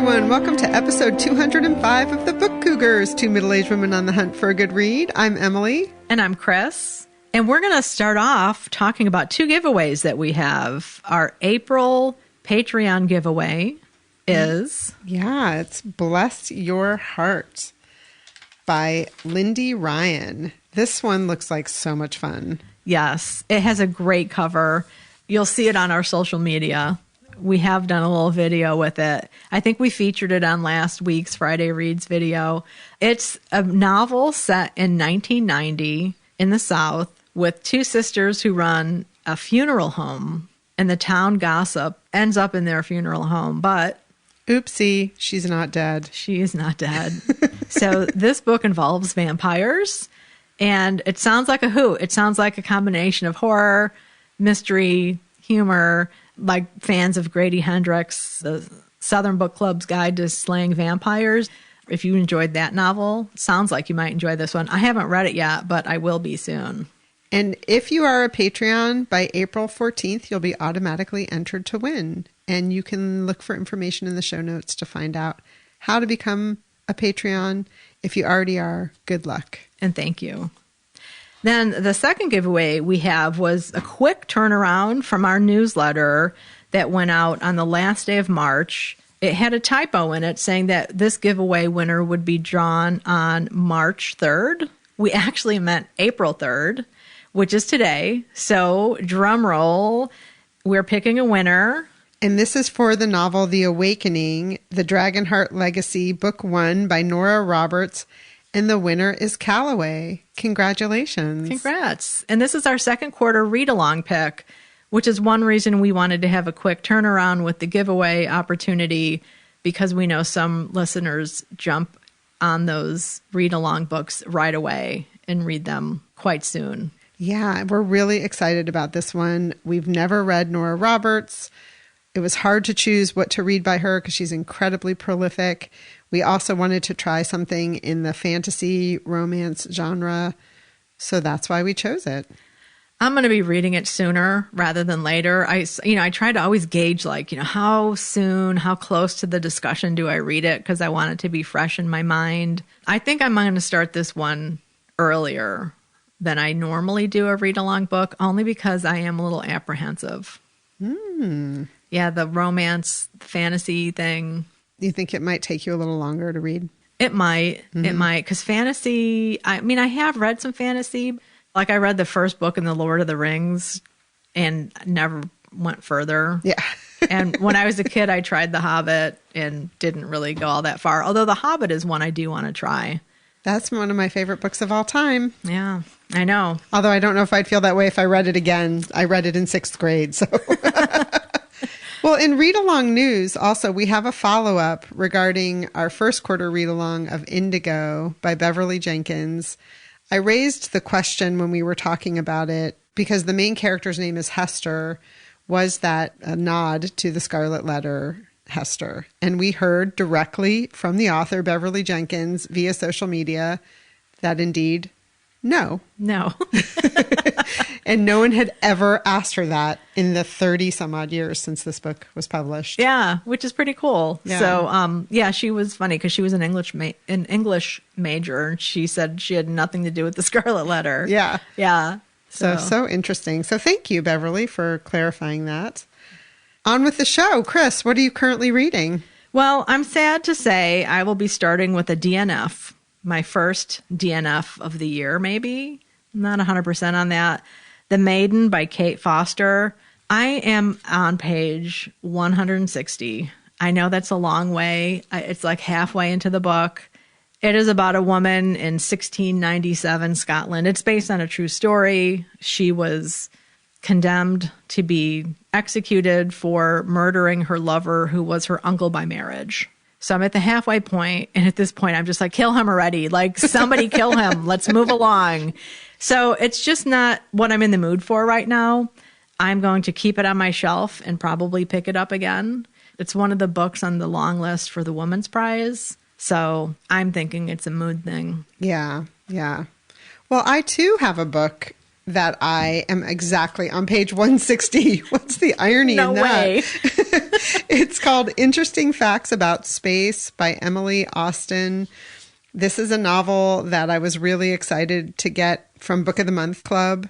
everyone. Welcome to episode 205 of the Book Cougars, two middle-aged women on the hunt for a good read. I'm Emily. And I'm Chris. And we're going to start off talking about two giveaways that we have. Our April Patreon giveaway is... Yeah, it's Bless Your Heart by Lindy Ryan. This one looks like so much fun. Yes, it has a great cover. You'll see it on our social media. We have done a little video with it. I think we featured it on last week's Friday Reads video. It's a novel set in 1990 in the South with two sisters who run a funeral home, and the town gossip ends up in their funeral home. But oopsie, she's not dead. She is not dead. So this book involves vampires, and it sounds like a hoot. It sounds like a combination of horror, mystery, humor, like fans of Grady Hendrix, the Southern Book Club's Guide to Slaying Vampires. If you enjoyed that novel, sounds like you might enjoy this one. I haven't read it yet, but I will be soon. And if you are a Patreon, by April 14th, you'll be automatically entered to win. And you can look for information in the show notes to find out how to become a Patreon. If you already are, good luck. And thank you. Then the second giveaway we have was a quick turnaround from our newsletter that went out on the last day of March. It had a typo in it saying that this giveaway winner would be drawn on March 3rd. We actually meant April 3rd, which is today. So drum roll, we're picking a winner. And this is for the novel The Awakening, The Dragonheart Legacy, Book 1 by Nora Roberts. And the winner is Callaway. Congratulations. Congrats. And this is our second quarter read-along pick, which is one reason we wanted to have a quick turnaround with the giveaway opportunity, because we know some listeners jump on those read-along books right away and read them quite soon. Yeah, we're really excited about this one. We've never read Nora Roberts. It was hard to choose what to read by her because she's incredibly prolific. We also wanted to try something in the fantasy romance genre, so that's why we chose it. I'm going to be reading it sooner rather than later. I try to always gauge, how soon, how close to the discussion do I read it, because I want it to be fresh in my mind. I think I'm going to start this one earlier than I normally do a read-along book, only because I am a little apprehensive. Yeah, the romance, fantasy thing. You think it might take you a little longer to read? It might. Mm-hmm. It might. Because fantasy, I have read some fantasy. Like I read the first book in The Lord of the Rings and never went further. Yeah. And when I was a kid, I tried The Hobbit and didn't really go all that far. Although The Hobbit is one I do want to try. That's one of my favorite books of all time. Yeah, I know. Although I don't know if I'd feel that way if I read it again. I read it in 6th grade, so... Well, in read-along news, also, we have a follow-up regarding our first quarter read-along of Indigo by Beverly Jenkins. I raised the question when we were talking about it because the main character's name is Hester. Was that a nod to the Scarlet Letter, Hester? And we heard directly from the author, Beverly Jenkins, via social media that indeed, no. No. And no one had ever asked her that in the 30-some-odd years since this book was published. Yeah, which is pretty cool. Yeah. So, she was funny because she was an English major, and she said she had nothing to do with the Scarlet Letter. Yeah. Yeah. So interesting. So thank you, Beverly, for clarifying that. On with the show. Chris, what are you currently reading? Well, I'm sad to say I will be starting with a DNF, my first DNF of the year, maybe. I'm not 100% on that. The Maiden by Kate Foster. I am on page 160. I know that's a long way. It's like halfway into the book. It is about a woman in 1697 Scotland. It's based on a true story. She was condemned to be executed for murdering her lover, who was her uncle by marriage. So I'm at the halfway point, and at this point, I'm just like, kill him already. Like, somebody kill him. Let's move along. So it's just not what I'm in the mood for right now. I'm going to keep it on my shelf and probably pick it up again. It's one of the books on the long list for the Women's Prize. So I'm thinking it's a mood thing. Yeah, yeah. Well, I too have a book that I am exactly on page 160. What's the irony in that? No way. It's called Interesting Facts About Space by Emily Austin. This is a novel that I was really excited to get from Book of the Month Club.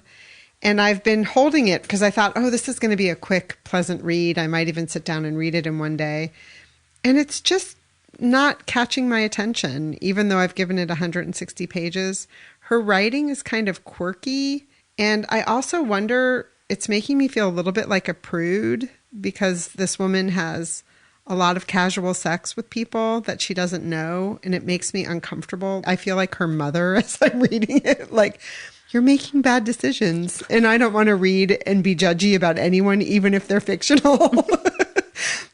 And I've been holding it because I thought, oh, this is going to be a quick, pleasant read. I might even sit down and read it in one day. And it's just not catching my attention, even though I've given it 160 pages. Her writing is kind of quirky. And I also wonder, it's making me feel a little bit like a prude because this woman has a lot of casual sex with people that she doesn't know. And it makes me uncomfortable. I feel like her mother as I'm reading it. Like, you're making bad decisions. And I don't want to read and be judgy about anyone, even if they're fictional.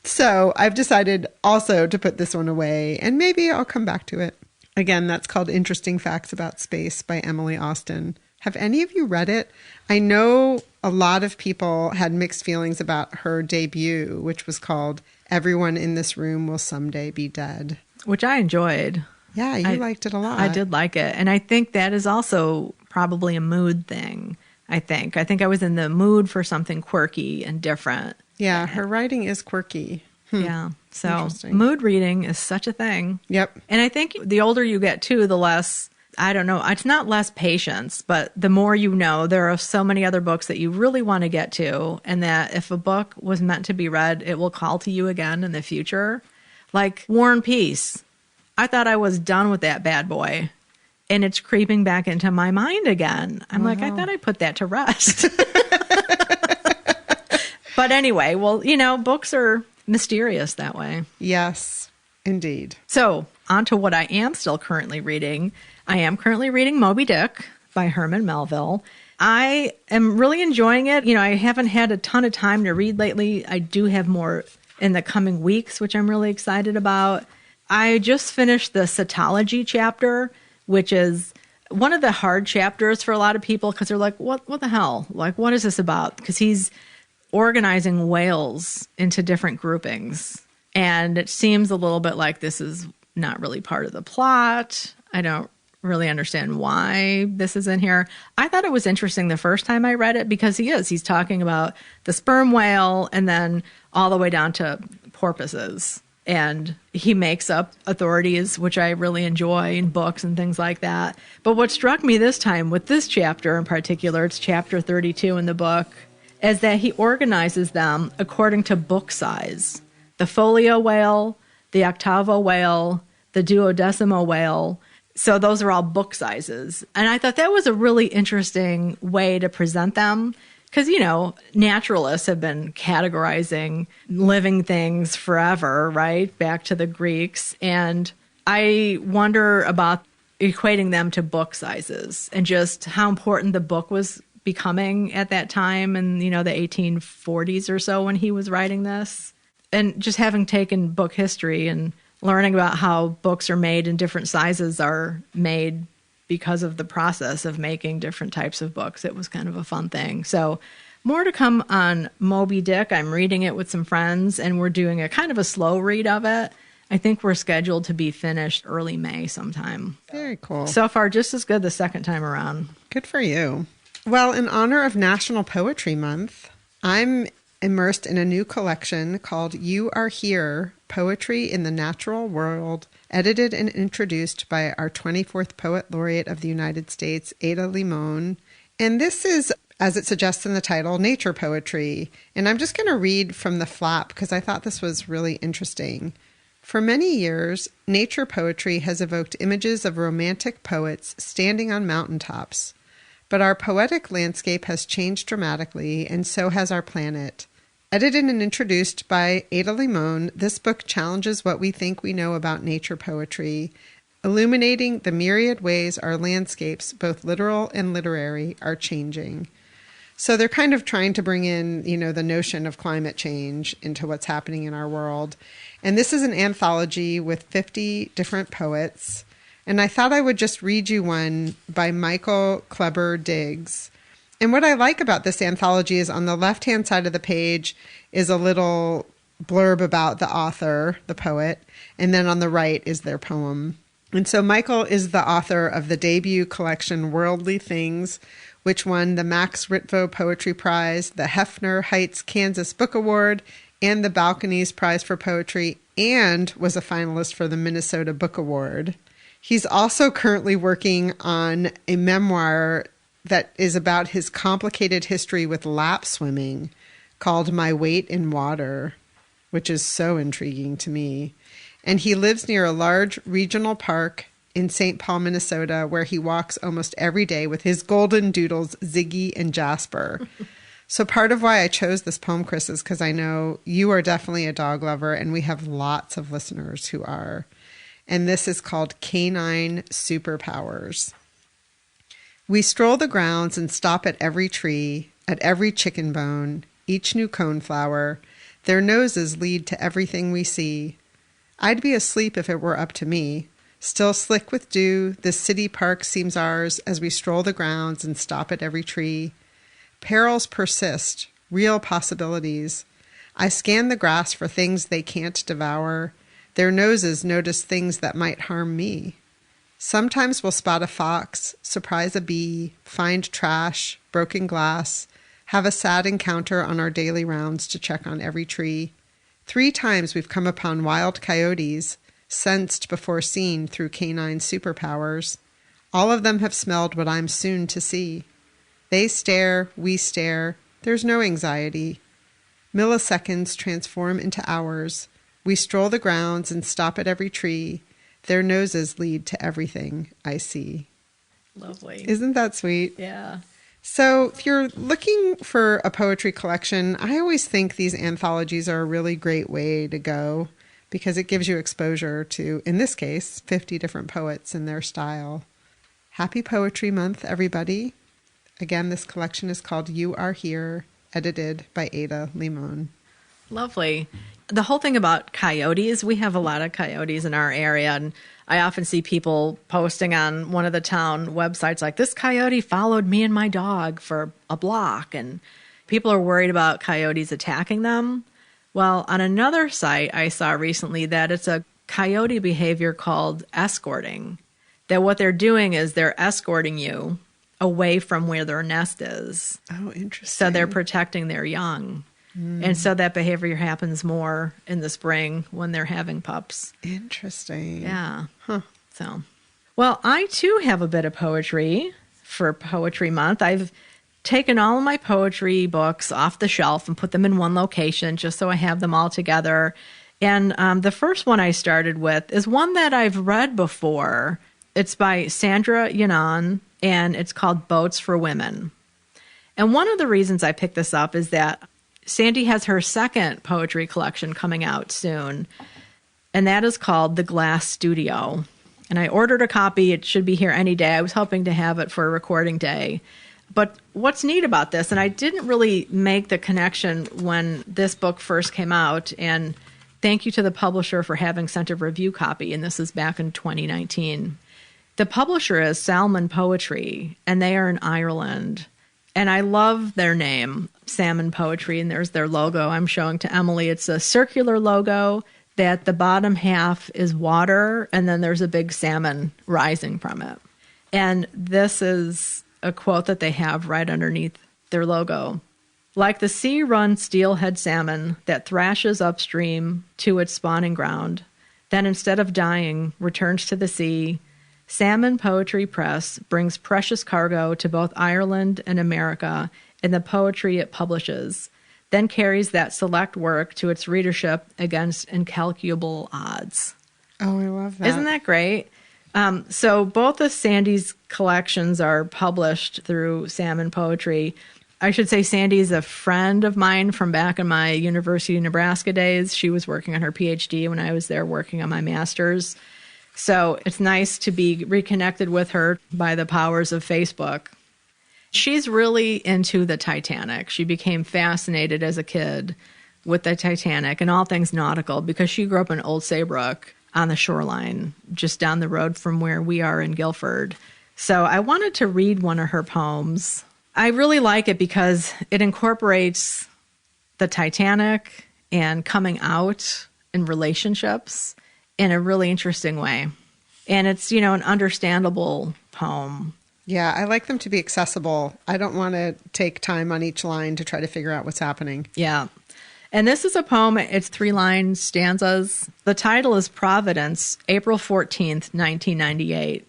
So I've decided also to put this one away, and maybe I'll come back to it. Again, that's called Interesting Facts About Space by Emily Austin. Have any of you read it? I know a lot of people had mixed feelings about her debut, which was called Everyone in This Room Will Someday Be Dead. Which I enjoyed. Yeah, you liked it a lot. I did like it. And I think that is also probably a mood thing, I think. I think I was in the mood for something quirky and different. Yeah, her writing is quirky. Yeah. So mood reading is such a thing. Yep. And I think the older you get too, the less, I don't know, it's not less patience, but the more you know, there are so many other books that you really want to get to. And that if a book was meant to be read, it will call to you again in the future. Like War and Peace. I thought I was done with that bad boy. And it's creeping back into my mind again. I'm like, I thought I put that to rest. But anyway, well, you know, books are mysterious that way. Yes, indeed. So on to what I am still currently reading. I am currently reading Moby Dick by Herman Melville. I am really enjoying it. You know, I haven't had a ton of time to read lately. I do have more in the coming weeks, which I'm really excited about. I just finished the cetology chapter, which is one of the hard chapters for a lot of people because they're like, what the hell? Like, what is this about? Because he's organizing whales into different groupings. And it seems a little bit like this is not really part of the plot. I don't really understand why this is in here. I thought it was interesting the first time I read it because he's talking about the sperm whale and then all the way down to porpoises. And he makes up authorities, which I really enjoy in books and things like that. But what struck me this time with this chapter in particular, it's chapter 32 in the book, is that he organizes them according to book size. The folio whale, the octavo whale, the duodecimo whale. So those are all book sizes. And I thought that was a really interesting way to present them. Because, you know, naturalists have been categorizing living things forever, right? Back to the Greeks. And I wonder about equating them to book sizes and just how important the book was becoming at that time in, you know, the 1840s or so when he was writing this. And just having taken book history and learning about how books are made and different sizes are made because of the process of making different types of books. It was kind of a fun thing. So more to come on Moby Dick. I'm reading it with some friends and we're doing a kind of a slow read of it. I think we're scheduled to be finished early May sometime. Very cool. So far, just as good the second time around. Good for you. Well, in honor of National Poetry Month, I'm immersed in a new collection called You Are Here, Poetry in the Natural World, edited and introduced by our 24th Poet Laureate of the United States, Ada Limón. And this is, as it suggests in the title, nature poetry. And I'm just going to read from the flap because I thought this was really interesting. For many years, nature poetry has evoked images of romantic poets standing on mountaintops. But our poetic landscape has changed dramatically, and so has our planet. Edited and introduced by Ada Limón, this book challenges what we think we know about nature poetry, illuminating the myriad ways our landscapes, both literal and literary, are changing. So they're kind of trying to bring in, you know, the notion of climate change into what's happening in our world. And this is an anthology with 50 different poets. And I thought I would just read you one by Michael Kleber Diggs. And what I like about this anthology is on the left-hand side of the page is a little blurb about the author, the poet, and then on the right is their poem. And so Michael is the author of the debut collection Worldly Things, which won the Max Ritvo Poetry Prize, the Hefner Heights Kansas Book Award, and the Balconies Prize for Poetry, and was a finalist for the Minnesota Book Award. He's also currently working on a memoir that is about his complicated history with lap swimming called My Weight in Water, which is so intriguing to me. And he lives near a large regional park in St. Paul, Minnesota, where he walks almost every day with his golden doodles, Ziggy and Jasper. So part of why I chose this poem, Chris, is because I know you are definitely a dog lover, and we have lots of listeners who are. And this is called Canine Superpowers. We stroll the grounds and stop at every tree, at every chicken bone, each new coneflower. Their noses lead to everything we see. I'd be asleep if it were up to me. Still slick with dew, this city park seems ours as we stroll the grounds and stop at every tree. Perils persist, real possibilities. I scan the grass for things they can't devour. Their noses notice things that might harm me. Sometimes we'll spot a fox, surprise a bee, find trash, broken glass, have a sad encounter on our daily rounds to check on every tree. 3 times we've come upon wild coyotes, sensed before seen through canine superpowers. All of them have smelled what I'm soon to see. They stare, we stare, there's no anxiety. Milliseconds transform into hours. We stroll the grounds and stop at every tree. Their noses lead to everything I see. Lovely. Isn't that sweet? Yeah. So if you're looking for a poetry collection, I always think these anthologies are a really great way to go because it gives you exposure to, in this case, 50 different poets and their style. Happy Poetry Month, everybody. Again, this collection is called You Are Here, edited by Ada Limón. Lovely. The whole thing about coyotes, we have a lot of coyotes in our area, and I often see people posting on one of the town websites like, this coyote followed me and my dog for a block, and people are worried about coyotes attacking them. Well, on another site I saw recently that it's a coyote behavior called escorting, that what they're doing is they're escorting you away from where their nest is. Oh, interesting. So they're protecting their young. And so that behavior happens more in the spring when they're having pups. Interesting. Yeah. Huh. So, well, I too have a bit of poetry for Poetry Month. I've taken all of my poetry books off the shelf and put them in one location just so I have them all together. And the first one I started with is one that I've read before. It's by Sandra Yannone, and it's called Boats for Women. And one of the reasons I picked this up is that Sandy has her second poetry collection coming out soon, and that is called The Glass Studio. And I ordered a copy. It should be here any day. I was hoping to have it for a recording day. But what's neat about this, and I didn't really make the connection when this book first came out, and thank you to the publisher for having sent a review copy, and this is back in 2019. The publisher is Salmon Poetry, and they are in Ireland. And I love their name, Salmon Poetry, and there's their logo I'm showing to Emily. It's a circular logo that the bottom half is water, and then there's a big salmon rising from it. And this is a quote that they have right underneath their logo. Like the sea-run steelhead salmon that thrashes upstream to its spawning ground, then instead of dying, returns to the sea, Salmon Poetry Press brings precious cargo to both Ireland and America in the poetry it publishes, then carries that select work to its readership against incalculable odds. Oh, I love that. Isn't that great? So both of Sandy's collections are published through Salmon Poetry. I should say Sandy's a friend of mine from back in my University of Nebraska days. She was working on her PhD when I was there working on my master's. So it's nice to be reconnected with her by the powers of Facebook. She's really into the Titanic. She became fascinated as a kid with the Titanic and all things nautical because she grew up in Old Saybrook on the shoreline, just down the road from where we are in Guilford. So I wanted to read one of her poems. I really like it because it incorporates the Titanic and coming out in relationships in a really interesting way. And it's, you know, an understandable poem. Yeah, I like them to be accessible. I don't want to take time on each line to try to figure out what's happening. Yeah. And this is a poem. It's 3-line stanzas. The title is Providence, April 14th, 1998.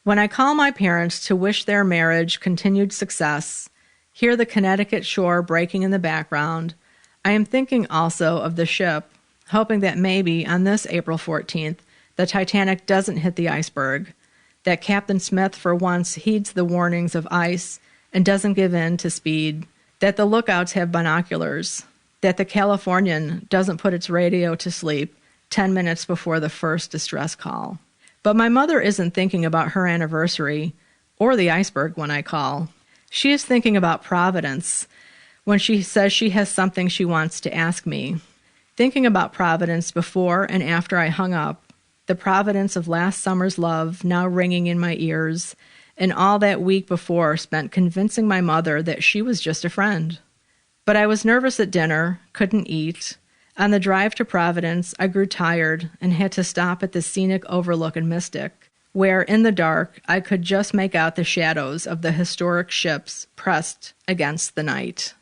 When I call my parents to wish their marriage continued success, hear the Connecticut shore breaking in the background, I am thinking also of the ship, hoping that maybe on this April 14th, the Titanic doesn't hit the iceberg, that Captain Smith for once heeds the warnings of ice and doesn't give in to speed, that the lookouts have binoculars, that the Californian doesn't put its radio to sleep 10 minutes before the first distress call. But my mother isn't thinking about her anniversary or the iceberg when I call. She is thinking about Providence when she says she has something she wants to ask me. Thinking about Providence before and after I hung up, the Providence of last summer's love now ringing in my ears, and all that week before spent convincing my mother that she was just a friend. But I was nervous at dinner, couldn't eat. On the drive to Providence, I grew tired and had to stop at the scenic overlook in Mystic, where in the dark I could just make out the shadows of the historic ships pressed against the night.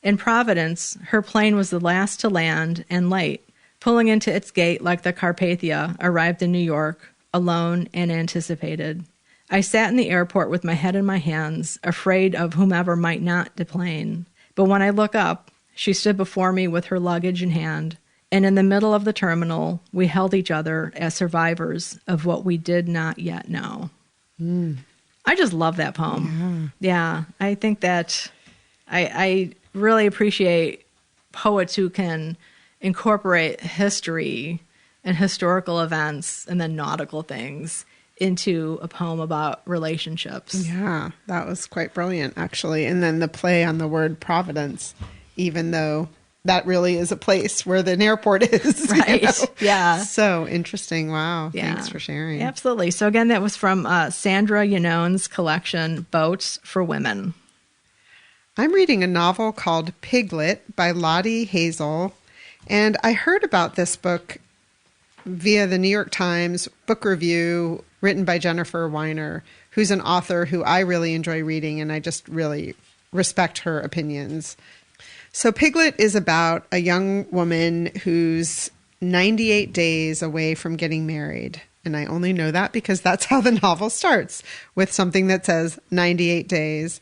In Providence, her plane was the last to land and late, pulling into its gate like the Carpathia arrived in New York, alone and anticipated. I sat in the airport with my head in my hands, afraid of whomever might not deplane. But when I look up, she stood before me with her luggage in hand, and in the middle of the terminal, we held each other as survivors of what we did not yet know. I just love that poem. Yeah, I think that I really appreciate poets who can incorporate history and historical events and then nautical things into a poem about relationships. Yeah, that was quite brilliant, actually. And then the play on the word Providence, even though that really is a place where the airport is. Right. You know? Yeah. So interesting. Wow. Yeah. Thanks for sharing. Absolutely. So again, that was from Sandra Yannone's collection, Boats for Women. I'm reading a novel called Piglet by Lottie Hazel. And I heard about this book via the New York Times book review written by Jennifer Weiner, who's an author who I really enjoy reading, and I just really respect her opinions. So Piglet is about a young woman who's 98 days away from getting married. And I only know that because that's how the novel starts, with something that says 98 days.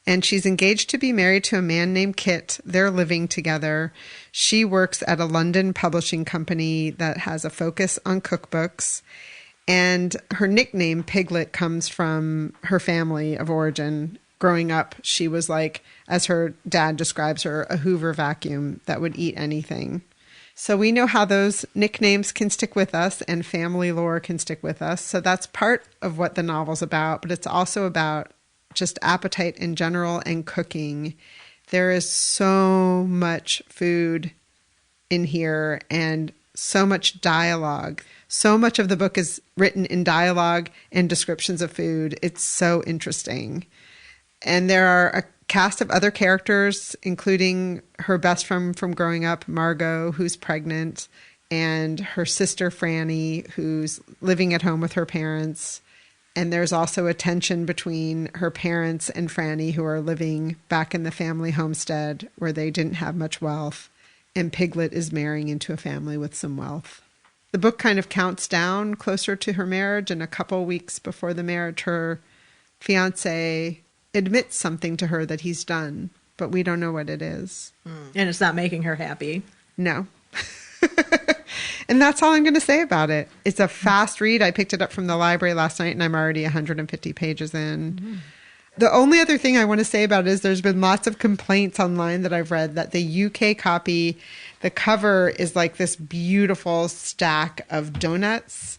And she's engaged to be married to a man named Kit. They're living together. She works at a London publishing company that has a focus on cookbooks. And her nickname, Piglet, comes from her family of origin. Growing up, she was like, as her dad describes her, a Hoover vacuum that would eat anything. So we know how those nicknames can stick with us and family lore can stick with us. So that's part of what the novel's about, but it's also about just appetite in general and cooking. There is so much food in here and so much dialogue. So much of the book is written in dialogue and descriptions of food. It's so interesting. And there are a cast of other characters, including her best friend from growing up, Margot, who's pregnant, and her sister, Franny, who's living at home with her parents. And there's also a tension between her parents and Franny, who are living back in the family homestead where they didn't have much wealth. And Piglet is marrying into a family with some wealth. The book kind of counts down closer to her marriage, and a couple weeks before the marriage, her fiancé admits something to her that he's done, but we don't know what it is. And it's not making her happy. No. And that's all I'm going to say about it. It's a fast read. I picked it up from the library last night, and I'm already 150 pages in. The only other thing I want to say about it is there's been lots of complaints online that I've read that the UK copy, the cover is like this beautiful stack of donuts.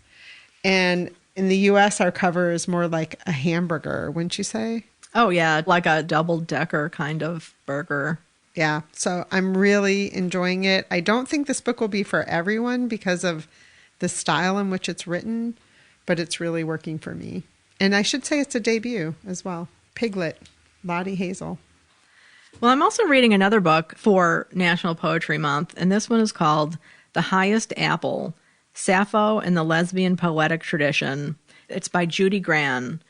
And in the US, our cover is more like a hamburger, wouldn't you say? Oh, yeah, like a double-decker kind of burger. Yeah, so I'm really enjoying it. I don't think this book will be for everyone because of the style in which it's written, but it's really working for me. And I should say it's a debut as well. Piglet, Lottie Hazel. Well, I'm also reading another book for National Poetry Month, and this one is called The Highest Apple, Sappho and the Lesbian Poetic Tradition. It's by Judy Gran.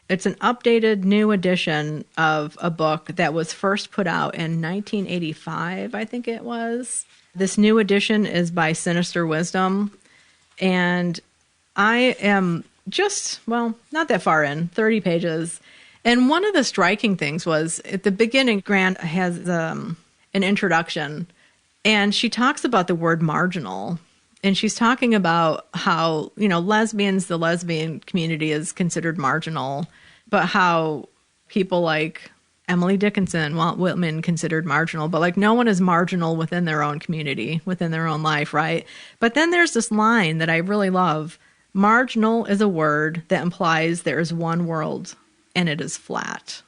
It's an updated new edition of a book that was first put out in 1985, I think it was. This new edition is by Sinister Wisdom. And I am just, not that far in, 30 pages. And one of the striking things was at the beginning, Grant has an introduction, and she talks about the word marginal. And she's talking about how, lesbians, the lesbian community is considered marginal, but how people like Emily Dickinson want women considered marginal, but like no one is marginal within their own community, within their own life, right? But then there's this line that I really love. Marginal is a word that implies there is one world and it is flat.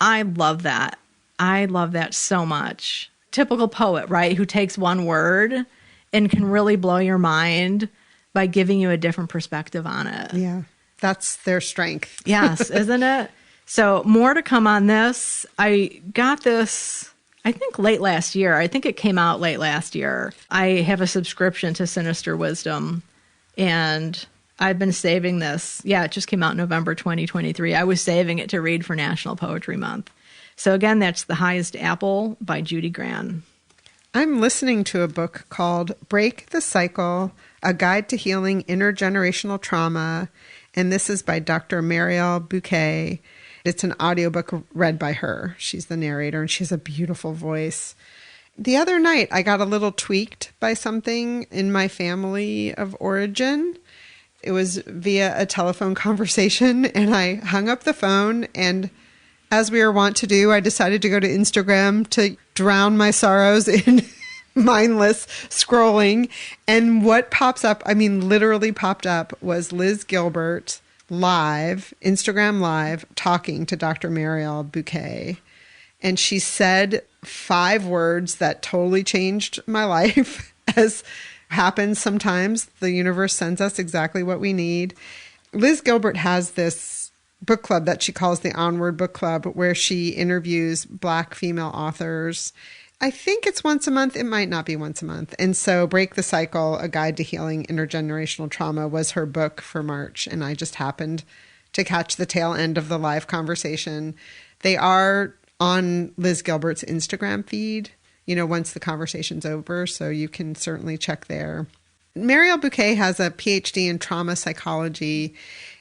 I love that. I love that so much. Typical poet, right? Who takes one word and can really blow your mind by giving you a different perspective on it. Yeah, that's their strength. Yes, isn't it? So more to come on this. I got this, I think, late last year. I think it came out late last year. I have a subscription to Sinister Wisdom, and I've been saving this. Yeah, it just came out November 2023. I was saving it to read for National Poetry Month. So again, that's The Highest Apple by Judy Gran. I'm listening to a book called Break the Cycle, A Guide to Healing Intergenerational Trauma, and this is by Dr. Marielle Bouquet. It's an audiobook read by her. She's the narrator, and she has a beautiful voice. The other night, I got a little tweaked by something in my family of origin. It was via a telephone conversation, and I hung up the phone, and as we are wont to do, I decided to go to Instagram to drown my sorrows in mindless scrolling. And what pops up, literally popped up, was Liz Gilbert live, Instagram live, talking to Dr. Marielle Bouquet. And she said 5 words that totally changed my life, as happens sometimes. The universe sends us exactly what we need. Liz Gilbert has this book club that she calls the Onward Book Club, where she interviews Black female authors. I think it's once a month. It might not be once a month. And so Break the Cycle, A Guide to Healing Intergenerational Trauma was her book for March. And I just happened to catch the tail end of the live conversation. They are on Liz Gilbert's Instagram feed, once the conversation's over. So you can certainly check there. Marielle Bouquet has a PhD in trauma psychology.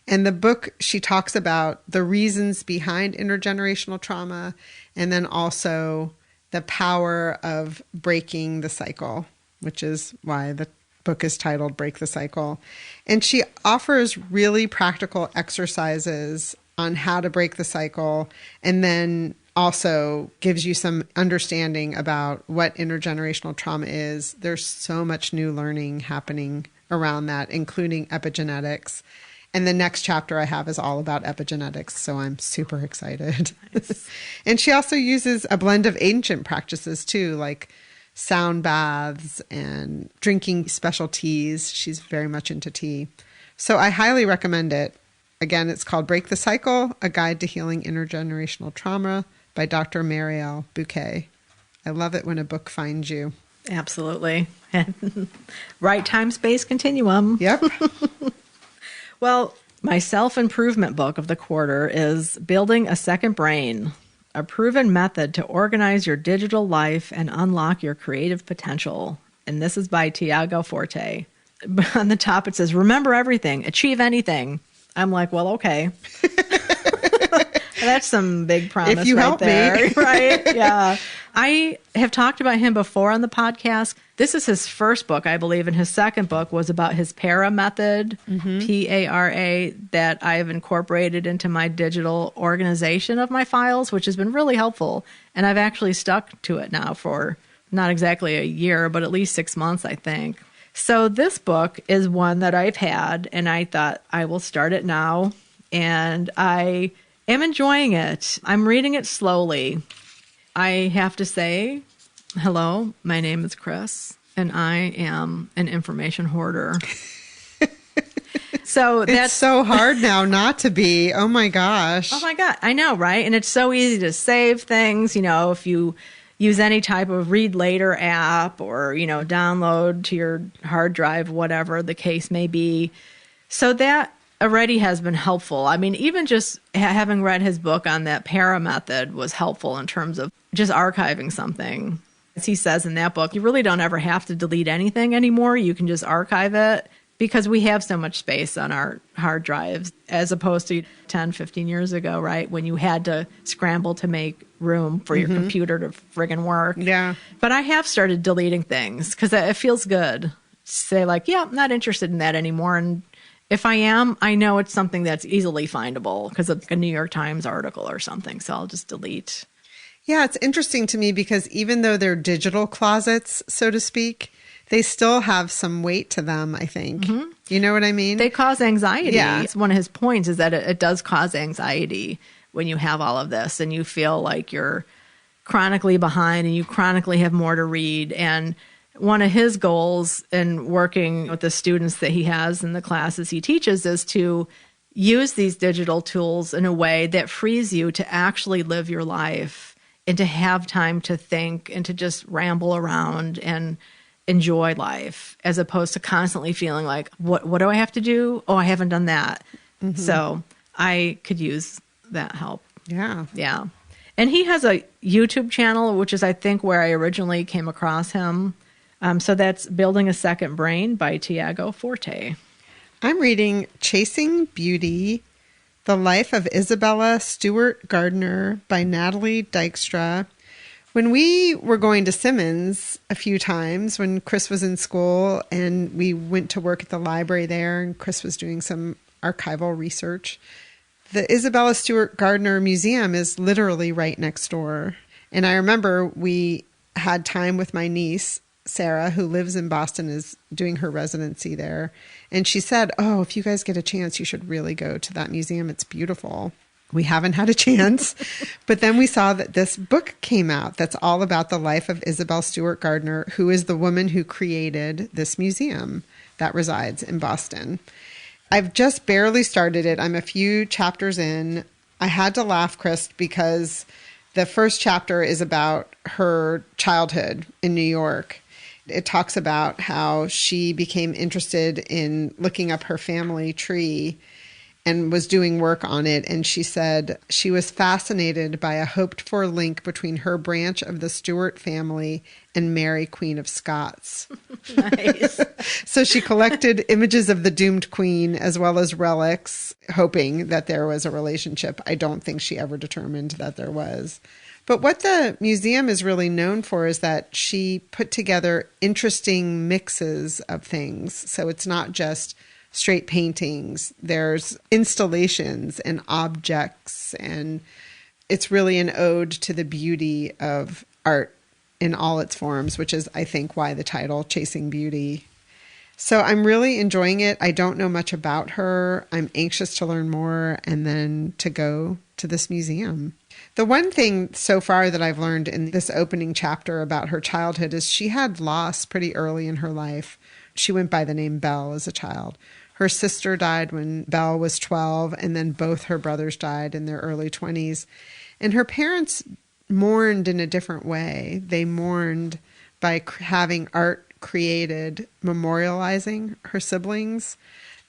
And the book, she talks about the reasons behind intergenerational trauma, and then also the power of breaking the cycle, which is why the book is titled Break the Cycle. And she offers really practical exercises on how to break the cycle, and then also gives you some understanding about what intergenerational trauma is. There's so much new learning happening around that, including epigenetics. And the next chapter I have is all about epigenetics, so I'm super excited. Nice. And she also uses a blend of ancient practices too, like sound baths and drinking special teas. She's very much into tea. So I highly recommend it. Again, it's called Break the Cycle, A Guide to Healing Intergenerational Trauma by Dr. Marielle Bouquet. I love it when a book finds you. Absolutely. Right time, space continuum. Yep. Well, my self-improvement book of the quarter is Building a Second Brain, a proven method to organize your digital life and unlock your creative potential. And this is by Tiago Forte. On the top, it says, remember everything, achieve anything. I'm like, well, okay. That's some big promise if you right help there. Me. Right? Yeah. I have talked about him before on the podcast. This is his first book, I believe, and his second book was about his PARA method, P-A-R-A, that I've incorporated into my digital organization of my files, which has been really helpful. And I've actually stuck to it now for not exactly a year, but at least 6 months, I think. So this book is one that I've had, and I thought I will start it now. And I am enjoying it. I'm reading it slowly. I have to say, hello, my name is Chris, and I am an information hoarder. So that's it's so hard now not to be. Oh my gosh. Oh my God. I know, right? And it's so easy to save things, if you use any type of read later app or, download to your hard drive, whatever the case may be. So that already has been helpful. I mean, even just having read his book on that para method was helpful in terms of just archiving something. As he says in that book, you really don't ever have to delete anything anymore. You can just archive it because we have so much space on our hard drives as opposed to 10, 15 years ago, right? When you had to scramble to make room for your computer to friggin' work. Yeah. But I have started deleting things because it feels good to say like, yeah, I'm not interested in that anymore. And if I am, I know it's something that's easily findable because it's a New York Times article or something. So I'll just delete. Yeah, it's interesting to me because even though they're digital closets, so to speak, they still have some weight to them, I think. You know what I mean? They cause anxiety. Yeah. It's one of his points is that it does cause anxiety when you have all of this and you feel like you're chronically behind and you chronically have more to read. And one of his goals in working with the students that he has in the classes he teaches is to use these digital tools in a way that frees you to actually live your life and to have time to think and to just ramble around and enjoy life as opposed to constantly feeling like, what do I have to do? Oh, I haven't done that. So I could use that help. Yeah. Yeah. And he has a YouTube channel, which is, I think, where I originally came across him. So that's Building a Second Brain by Tiago Forte. I'm reading Chasing Beauty, The Life of Isabella Stewart Gardner by Natalie Dykstra. When we were going to Simmons a few times when Chris was in school and we went to work at the library there and Chris was doing some archival research, the Isabella Stewart Gardner Museum is literally right next door. And I remember we had time with my niece, Sarah, who lives in Boston, is doing her residency there. And she said, oh, if you guys get a chance, you should really go to that museum. It's beautiful. We haven't had a chance. But then we saw that this book came out that's all about the life of Isabel Stewart Gardner, who is the woman who created this museum that resides in Boston. I've just barely started it. I'm a few chapters in. I had to laugh, Chris, because the first chapter is about her childhood in New York. It talks about how she became interested in looking up her family tree and was doing work on it. And she said she was fascinated by a hoped-for link between her branch of the Stuart family and Mary, Queen of Scots. Nice. So she collected images of the doomed queen as well as relics, hoping that there was a relationship. I don't think she ever determined that there was. But what the museum is really known for is that she put together interesting mixes of things. So it's not just straight paintings. There's installations and objects, and it's really an ode to the beauty of art in all its forms, which is, I think, why the title, Chasing Beauty. So I'm really enjoying it. I don't know much about her. I'm anxious to learn more and then to go to this museum. The one thing so far that I've learned in this opening chapter about her childhood is she had loss pretty early in her life. She went by the name Belle as a child. Her sister died when Belle was 12, and then both her brothers died in their early 20s. And her parents mourned in a different way. They mourned by having art created memorializing her siblings.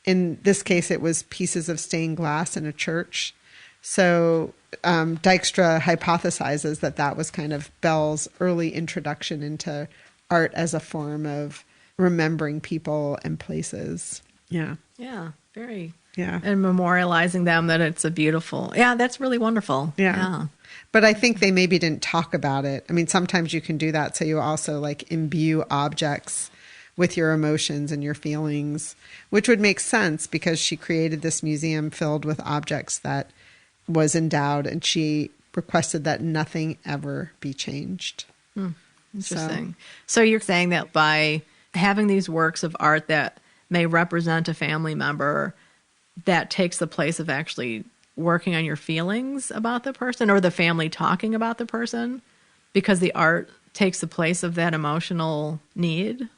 In this case, it was pieces of stained glass in a church. So Dykstra hypothesizes that that was kind of Belle's early introduction into art as a form of remembering people and places. Yeah. Yeah. Very. Yeah. And memorializing them that it's a beautiful. Yeah. That's really wonderful. Yeah. But I think they maybe didn't talk about it. I mean, sometimes you can do that. So you also like imbue objects with your emotions and your feelings, which would make sense because she created this museum filled with objects that was endowed, and she requested that nothing ever be changed. Interesting. So you're saying that by having these works of art that may represent a family member, that takes the place of actually working on your feelings about the person or the family talking about the person, because the art takes the place of that emotional need?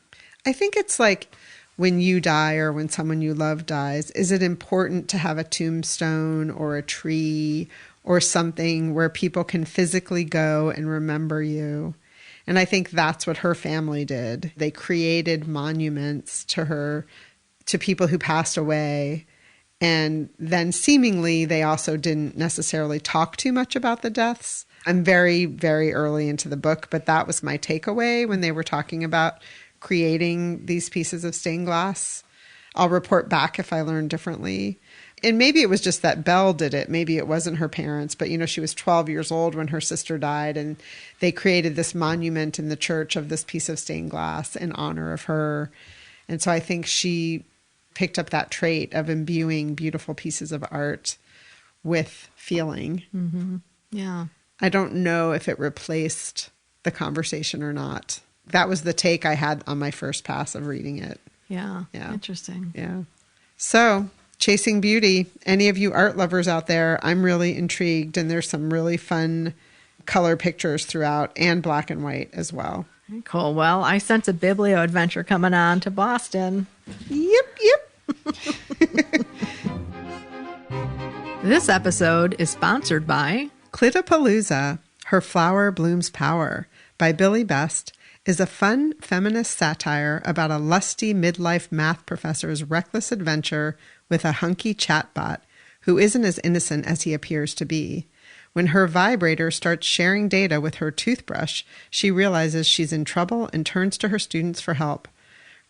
I think it's like when you die or when someone you love dies, is it important to have a tombstone or a tree or something where people can physically go and remember you? And I think that's what her family did. They created monuments to her, to people who passed away, And then seemingly they also didn't necessarily talk too much about the deaths. I'm very, very early into the book, but that was my takeaway when they were talking about creating these pieces of stained glass. I'll report back if I learn differently. And maybe it was just that Belle did it. Maybe it wasn't her parents, but she was 12 years old when her sister died, and they created this monument in the church of this piece of stained glass in honor of her. And so I think she picked up that trait of imbuing beautiful pieces of art with feeling. Mm-hmm. Yeah. I don't know if it replaced the conversation or not. That was the take I had on my first pass of reading it. Yeah. Interesting. Yeah. So, Chasing Beauty, any of you art lovers out there, I'm really intrigued, and there's some really fun color pictures throughout, and black and white as well. Cool. Well, I sense a biblio adventure coming on to Boston. Yep. This episode is sponsored by Clitapalooza, Her Flower Blooms Power by Billy Best is a fun feminist satire about a lusty midlife math professor's reckless adventure with a hunky chatbot who isn't as innocent as he appears to be. When her vibrator starts sharing data with her toothbrush, she realizes she's in trouble and turns to her students for help.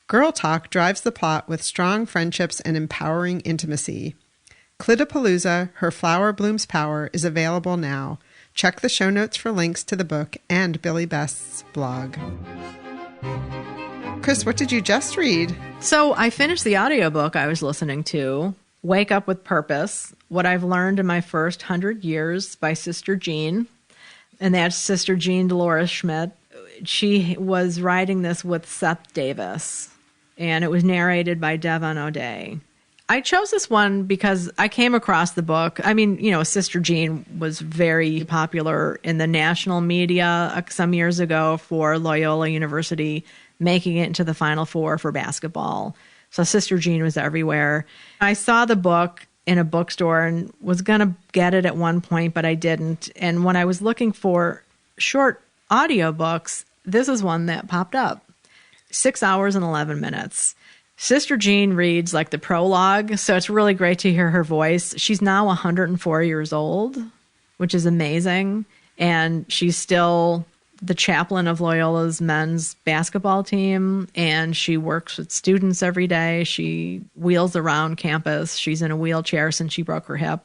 Girl talk drives the plot with strong friendships and empowering intimacy. Clitapalooza, Her Flower Blooms Power is available now. Check the show notes for links to the book and Billy Best's blog. Chris, what did you just read? So I finished the audiobook I was listening to, Wake Up with Purpose, What I've Learned in My First 100 Years by Sister Jean. And that's Sister Jean Dolores Schmidt. She was writing this with Seth Davis, and it was narrated by Devon O'Day. I chose this one because I came across the book. I mean, Sister Jean was very popular in the national media some years ago for Loyola University making it into the Final Four for basketball. So Sister Jean was everywhere. I saw the book in a bookstore and was going to get it at one point, but I didn't. And when I was looking for short audiobooks, this is one that popped up. 6 hours and 11 minutes. Sister Jean reads like the prologue, so it's really great to hear her voice. She's now 104 years old, which is amazing. And she's still the chaplain of Loyola's men's basketball team, and she works with students every day. She wheels around campus. She's in a wheelchair since she broke her hip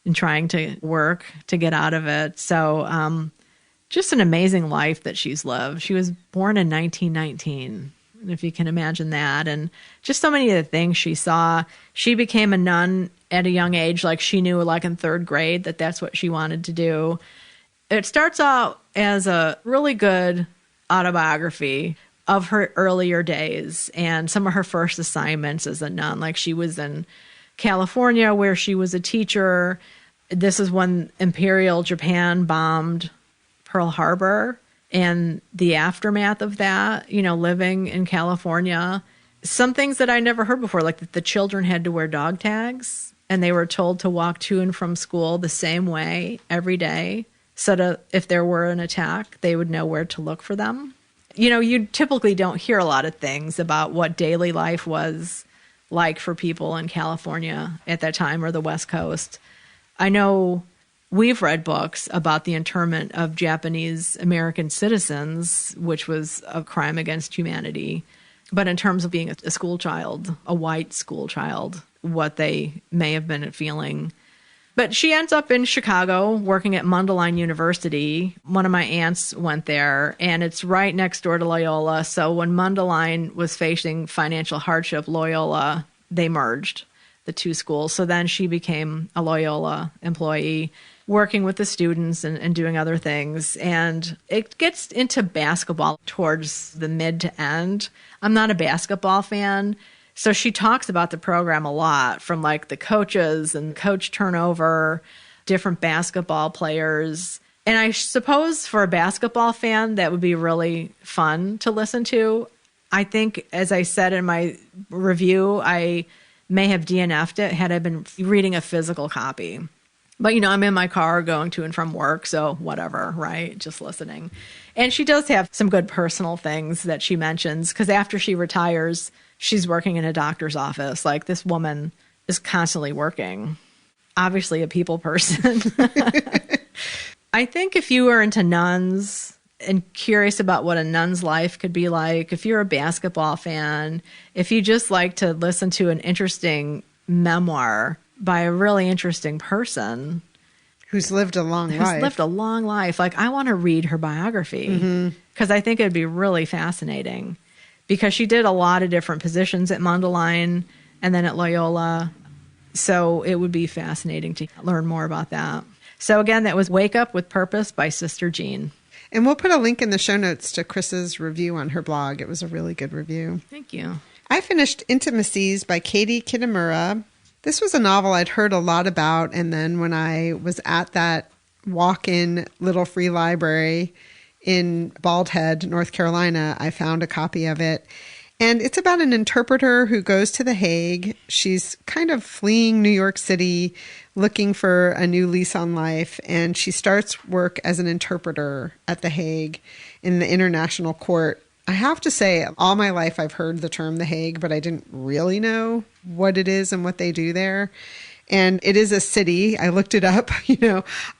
and trying to work to get out of it. So just an amazing life that she's lived. She was born in 1919. If you can imagine that. And just so many of the things she saw. She became a nun at a young age, like she knew like in third grade that that's what she wanted to do. It starts out as a really good autobiography of her earlier days and some of her first assignments as a nun. Like she was in California where she was a teacher. This is when Imperial Japan bombed Pearl Harbor. And the aftermath of that, living in California, some things that I never heard before, like that the children had to wear dog tags and they were told to walk to and from school the same way every day. So that if there were an attack, they would know where to look for them. You typically don't hear a lot of things about what daily life was like for people in California at that time or the West Coast. I know we've read books about the internment of Japanese American citizens, which was a crime against humanity. But in terms of being a school child, a white school child, what they may have been feeling. But she ends up in Chicago working at Mundelein University. One of my aunts went there, and it's right next door to Loyola. So when Mundelein was facing financial hardship, Loyola, they merged the two schools. So then she became a Loyola employee, working with the students and doing other things. And it gets into basketball towards the mid to end. I'm not a basketball fan. So she talks about the program a lot, from like the coaches and coach turnover, different basketball players. And I suppose for a basketball fan, that would be really fun to listen to. I think, as I said in my review, I may have DNF'd it had I been reading a physical copy. But, I'm in my car going to and from work, so whatever, right? Just listening. And she does have some good personal things that she mentions, because after she retires, she's working in a doctor's office. Like, this woman is constantly working. Obviously a people person. I think if you are into nuns and curious about what a nun's life could be like, if you're a basketball fan, if you just like to listen to an interesting memoir by a really interesting person who's lived a long life. Like, I want to read her biography because I think it'd be really fascinating, because she did a lot of different positions at Mundelein and then at Loyola. So it would be fascinating to learn more about that. So again, that was Wake Up with Purpose by Sister Jean. And we'll put a link in the show notes to Chris's review on her blog. It was a really good review. Thank you. I finished Intimacies by Katie Kitamura. This was a novel I'd heard a lot about, and then when I was at that walk-in little free library in Bald Head, North Carolina, I found a copy of it. And it's about an interpreter who goes to The Hague. She's kind of fleeing New York City, looking for a new lease on life, and she starts work as an interpreter at The Hague in the International Court. I have to say, all my life I've heard the term The Hague, but I didn't really know what it is and what they do there. And it is a city. I looked it up,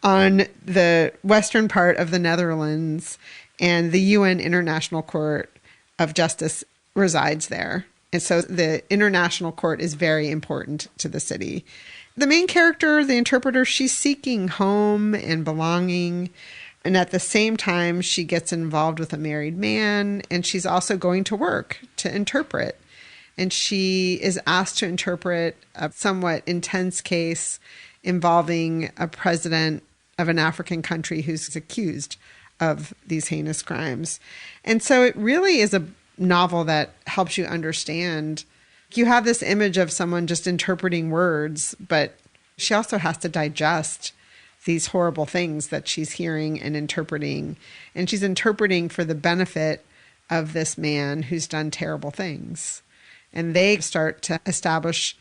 on the western part of the Netherlands, and the UN International Court of Justice resides there. And so the International Court is very important to the city. The main character, the interpreter, she's seeking home and belonging. And at the same time, she gets involved with a married man, and she's also going to work to interpret. And she is asked to interpret a somewhat intense case involving a president of an African country who's accused of these heinous crimes. And so it really is a novel that helps you understand. You have this image of someone just interpreting words, but she also has to digest these horrible things that she's hearing and interpreting. And she's interpreting for the benefit of this man who's done terrible things. And they start to establish,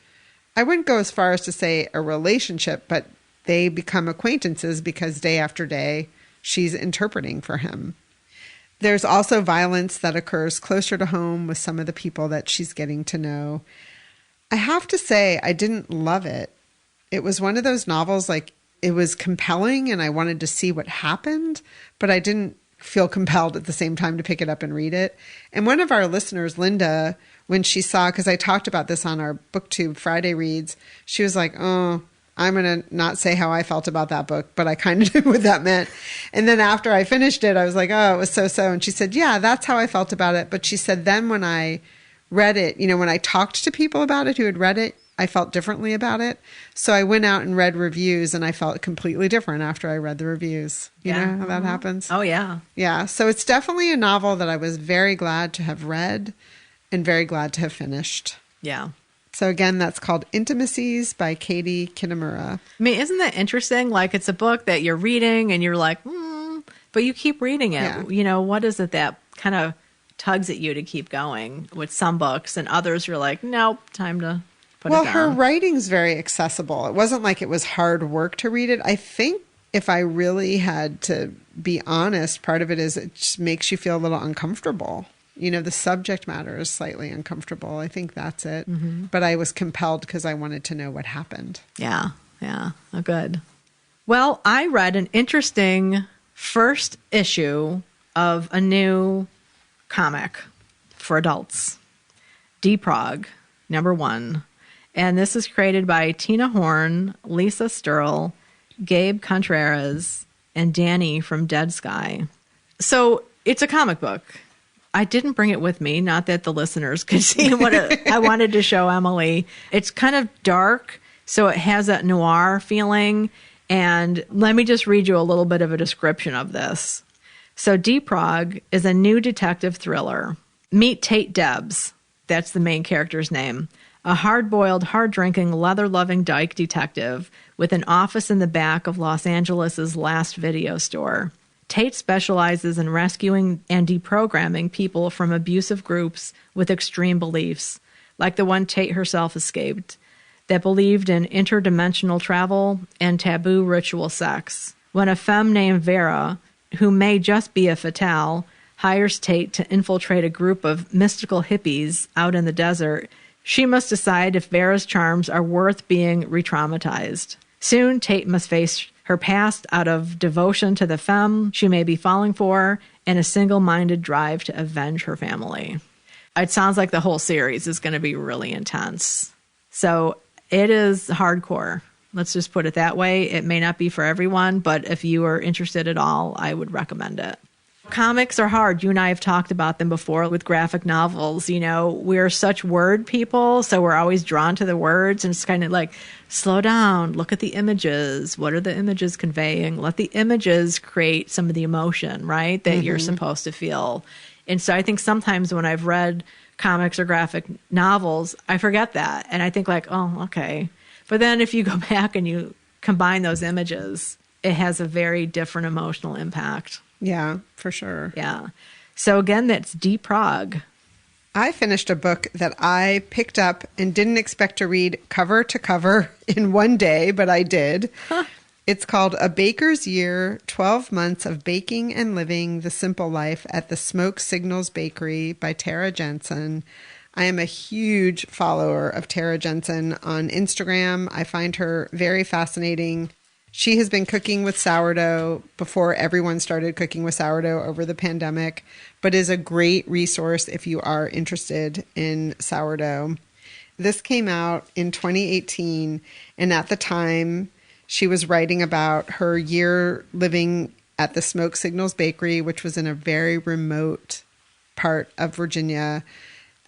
I wouldn't go as far as to say a relationship, but they become acquaintances because day after day, she's interpreting for him. There's also violence that occurs closer to home with some of the people that she's getting to know. I have to say, I didn't love it. It was one of those novels, like, it was compelling and I wanted to see what happened, but I didn't feel compelled at the same time to pick it up and read it. And one of our listeners, Linda, when she saw, because I talked about this on our BookTube Friday reads, she was like, oh, I'm going to not say how I felt about that book, but I kind of knew what that meant. And then after I finished it, I was like, oh, it was so-so. And she said, yeah, that's how I felt about it. But she said, then when I read it, when I talked to people about it who had read it, I felt differently about it. So I went out and read reviews, and I felt completely different after I read the reviews. You know how that happens? Oh, yeah. Yeah. So it's definitely a novel that I was very glad to have read and very glad to have finished. Yeah. So again, that's called Intimacies by Katie Kitamura. I mean, isn't that interesting? Like, it's a book that you're reading and you're like, but you keep reading it. Yeah. What is it that kind of tugs at you to keep going with some books, and others you're like, nope, time to put it down. Well, her writing's very accessible. It wasn't like it was hard work to read it. I think if I really had to be honest, part of it is it just makes you feel a little uncomfortable. The subject matter is slightly uncomfortable. I think that's it. Mm-hmm. But I was compelled because I wanted to know what happened. Yeah. Oh, good. Well, I read an interesting first issue of a new comic for adults, DEPROG, #1. And this is created by Tina Horn, Lisa Sterle, Gab Contreras, and Dani from Dead Sky. So it's a comic book. I didn't bring it with me, not that the listeners could see what I wanted to show Emily. It's kind of dark, so it has that noir feeling. And let me just read you a little bit of a description of this. So DEPROG is a new detective thriller. Meet Tate Debs. That's the main character's name. A hard-boiled, hard-drinking, leather-loving dyke detective with an office in the back of Los Angeles' last video store. Tate specializes in rescuing and deprogramming people from abusive groups with extreme beliefs, like the one Tate herself escaped, that believed in interdimensional travel and taboo ritual sex. When a femme named Vera, who may just be a fatale, hires Tate to infiltrate a group of mystical hippies out in the desert, She must decide if Vera's charms are worth being re-traumatized. Soon, Tate must face her past out of devotion to the femme she may be falling for and a single-minded drive to avenge her family. It sounds like the whole series is going to be really intense. So it is hardcore. Let's just put it that way. It may not be for everyone, but if you are interested at all, I would recommend it. Comics are hard. You and I have talked about them before with graphic novels. You know, we're such word people, so we're always drawn to the words, and it's kind of like, slow down, look at the images. What are the images conveying? Let the images create some of the emotion, right, that you're supposed to feel. And so I think sometimes when I've read comics or graphic novels, I forget that. And I think like, oh, okay. But then if you go back and you combine those images, it has a very different emotional impact. Yeah, for sure. Yeah. So again, that's DEPROG. I finished a book that I picked up and didn't expect to read cover to cover in one day, but I did. Huh. It's called A Baker's Year, 12 Months of Baking and Living the Simple Life at the Smoke Signals Bakery by Tara Jensen. I am a huge follower of Tara Jensen on Instagram. I find her very fascinating. She has been cooking with sourdough before everyone started cooking with sourdough over the pandemic, but is a great resource if you are interested in sourdough. This came out in 2018, and at the time, she was writing about her year living at the Smoke Signals Bakery, which was in a very remote part of Virginia.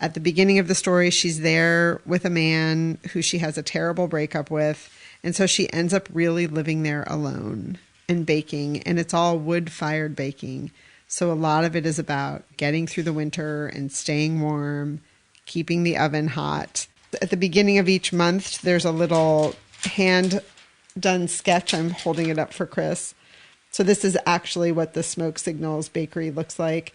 At the beginning of the story, she's there with a man who she has a terrible breakup with. And so she ends up really living there alone and baking. And it's all wood-fired baking. So a lot of it is about getting through the winter and staying warm, keeping the oven hot. At the beginning of each month, there's a little hand-done sketch. I'm holding it up for Chris. So this is actually what the Smoke Signals Bakery looks like.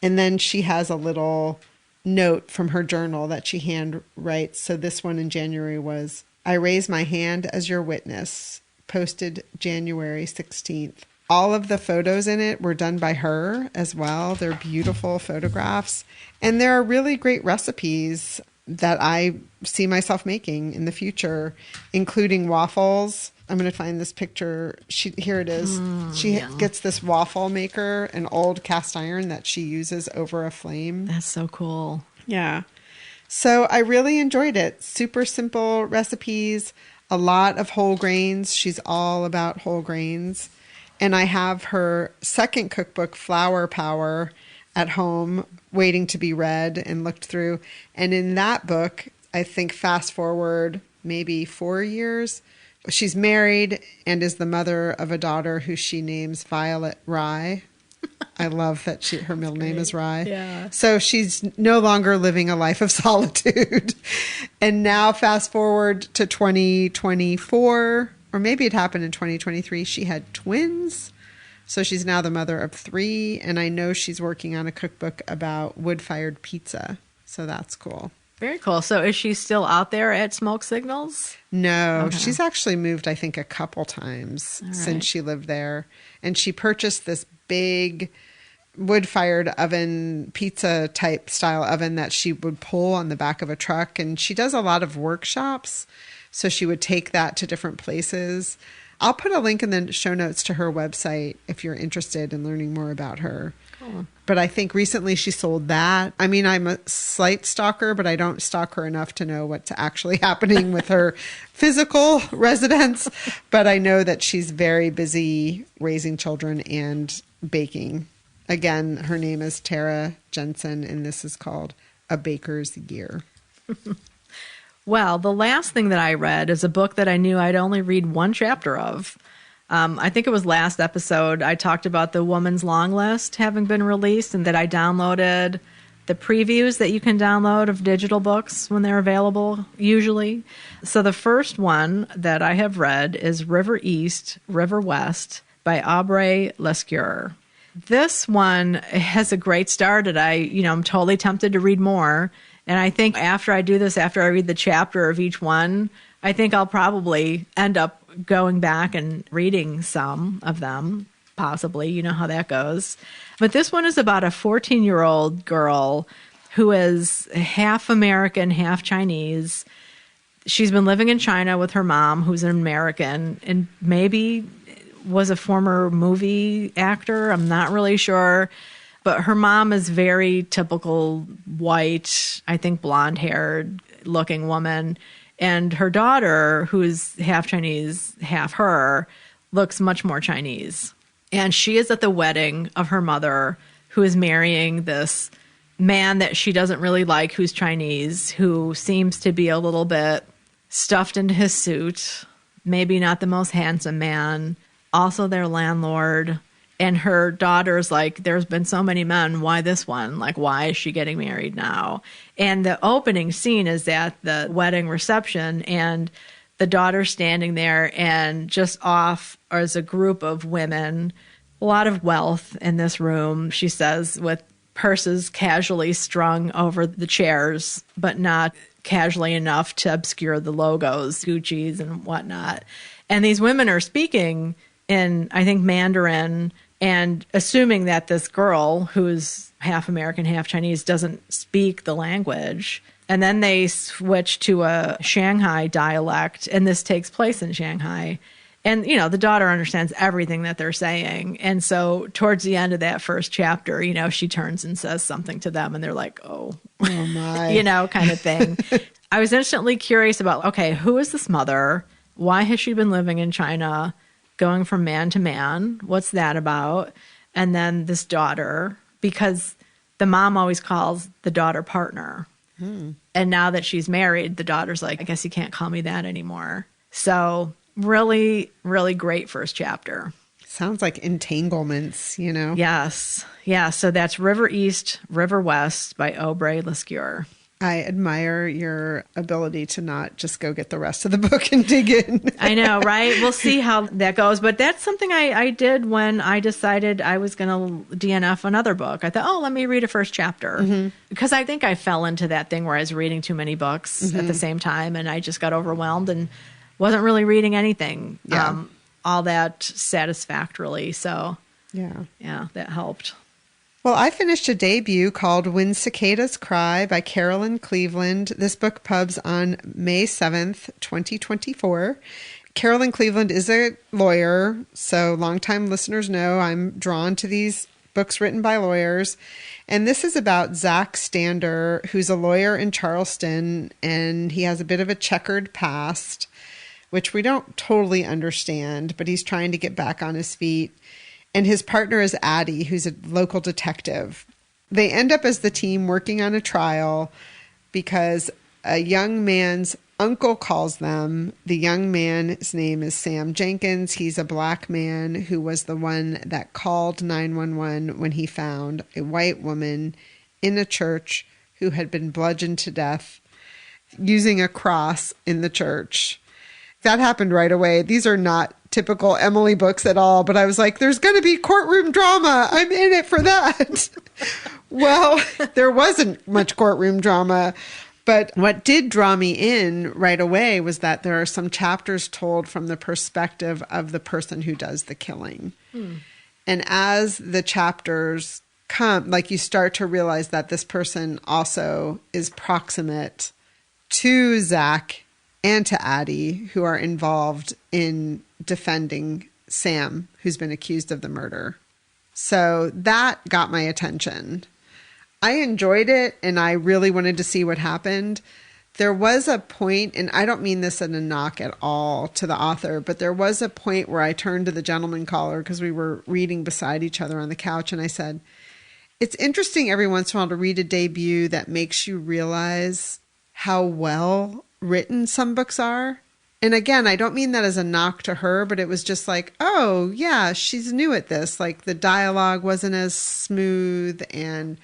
And then she has a little note from her journal that she hand writes. So this one in January was, I raise my hand as your witness, posted January 16th. All of the photos in it were done by her as well. They're beautiful photographs. And there are really great recipes that I see myself making in the future, including waffles. I'm going to find this picture. Here it is. She gets this waffle maker, an old cast iron that she uses over a flame. That's so cool. Yeah. So I really enjoyed it. Super simple recipes, a lot of whole grains. She's all about whole grains. And I have her second cookbook, Flour Power, at home waiting to be read and looked through. And in that book, I think fast forward maybe 4 years, she's married and is the mother of a daughter who she names Violet Rye. I love that her middle name is Rye. Yeah. So she's no longer living a life of solitude. And now fast forward to 2024, or maybe it happened in 2023, she had twins. So she's now the mother of 3. And I know she's working on a cookbook about wood-fired pizza. So that's cool. Very cool. So is she still out there at Smoke Signals? No, Okay. She's actually moved, I think, a couple times since she lived there. And she purchased this big wood-fired oven, pizza type style oven that she would pull on the back of a truck. And she does a lot of workshops. So she would take that to different places. I'll put a link in the show notes to her website if you're interested in learning more about her. Cool. But I think recently she sold that. I mean, I'm a slight stalker, but I don't stalk her enough to know what's actually happening with her physical residence. But I know that she's very busy raising children and baking. Again, her name is Tara Jensen, and this is called A Baker's Year. Well, the last thing that I read is a book that I knew I'd only read one chapter of. I think it was last episode I talked about the Woman's Long List having been released and that I downloaded the previews that you can download of digital books when they're available, usually. So the first one that I have read is River East, River West by Aube Rey Lescure. This one has a great start, and I'm totally tempted to read more. And I think after I do this, after I read the chapter of each one, I think I'll probably end up going back and reading some of them, possibly. You know how that goes. But this one is about a 14-year-old girl who is half American, half Chinese. She's been living in China with her mom, who's an American, and maybe was a former movie actor. I'm not really sure. But her mom is very typical white, I think blonde-haired looking woman. And her daughter, who's half Chinese, half her, looks much more Chinese. And she is at the wedding of her mother, who is marrying this man that she doesn't really like, who's Chinese, who seems to be a little bit stuffed into his suit, maybe not the most handsome man, also their landlord. And her daughter's like, there's been so many men, why this one? Like, why is she getting married now? And the opening scene is at the wedding reception, and the daughter's standing there, and just off is a group of women, a lot of wealth in this room, she says, with purses casually strung over the chairs, but not casually enough to obscure the logos, Gucci's and whatnot. And these women are speaking in, I think, Mandarin, and assuming that this girl, who's half American, half Chinese, doesn't speak the language. And then they switch to a Shanghai dialect, and this takes place in Shanghai. And, you know, the daughter understands everything that they're saying. And so towards the end of that first chapter, you know, she turns and says something to them, and they're like, oh my, you know, kind of thing. I was instantly curious about, okay, who is this mother? Why has she been living in China, going from man to man? What's that about? And then this daughter, because the mom always calls the daughter partner. And now that she's married, the daughter's like, I guess you can't call me that anymore. So really, really great first chapter. Sounds like entanglements, you know? Yes. Yeah. So that's River East, River West by Aube Rey Lescure. I admire your ability to not just go get the rest of the book and dig in. I know, right? We'll see how that goes. But that's something I did when I decided I was going to DNF another book. I thought, oh, let me read a first chapter. Because I think I fell into that thing where I was reading too many books at the same time, and I just got overwhelmed and wasn't really reading anything all that satisfactorily. So, yeah, that helped. Well, I finished a debut called When Cicadas Cry by Carolyn Cleveland. This book pubs on May 7th, 2024. Carolyn Cleveland is a lawyer, so longtime listeners know I'm drawn to these books written by lawyers. And this is about Zach Stander, who's a lawyer in Charleston, and he has a bit of a checkered past, which we don't totally understand, but he's trying to get back on his feet. And his partner is Addie, who's a local detective. They end up as the team working on a trial because a young man's uncle calls them. The young man's name is Sam Jenkins. He's a black man who was the one that called 911 when he found a white woman in a church who had been bludgeoned to death using a cross in the church. That happened right away. These are not typical Emily books at all, but I was like, there's going to be courtroom drama. I'm in it for that. Well, there wasn't much courtroom drama, but what did draw me in right away was that there are some chapters told from the perspective of the person who does the killing. And as the chapters come, like you start to realize that this person also is proximate to Zach and to Addie, who are involved in defending Sam, who's been accused of the murder. So that got my attention. I enjoyed it, and I really wanted to see what happened. There was a point, and I don't mean this in a knock at all to the author, but there was a point where I turned to the gentleman caller because we were reading beside each other on the couch, and I said, it's interesting every once in a while to read a debut that makes you realize how well written some books are. And again, I don't mean that as a knock to her, but it was just like, oh yeah, she's new at this. Like the dialogue wasn't as smooth and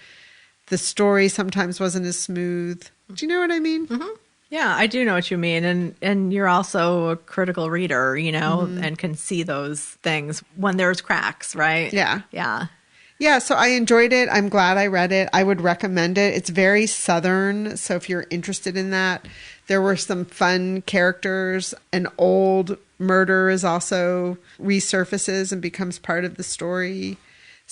the story sometimes wasn't as smooth. Do you know what I mean? Yeah, I do know what you mean. And you're also a critical reader, you know, and can see those things when there's cracks, right? Yeah. Yeah. Yeah, so I enjoyed it. I'm glad I read it. I would recommend it. It's very Southern, so if you're interested in that, there were some fun characters. An old murder is also resurfaces and becomes part of the story.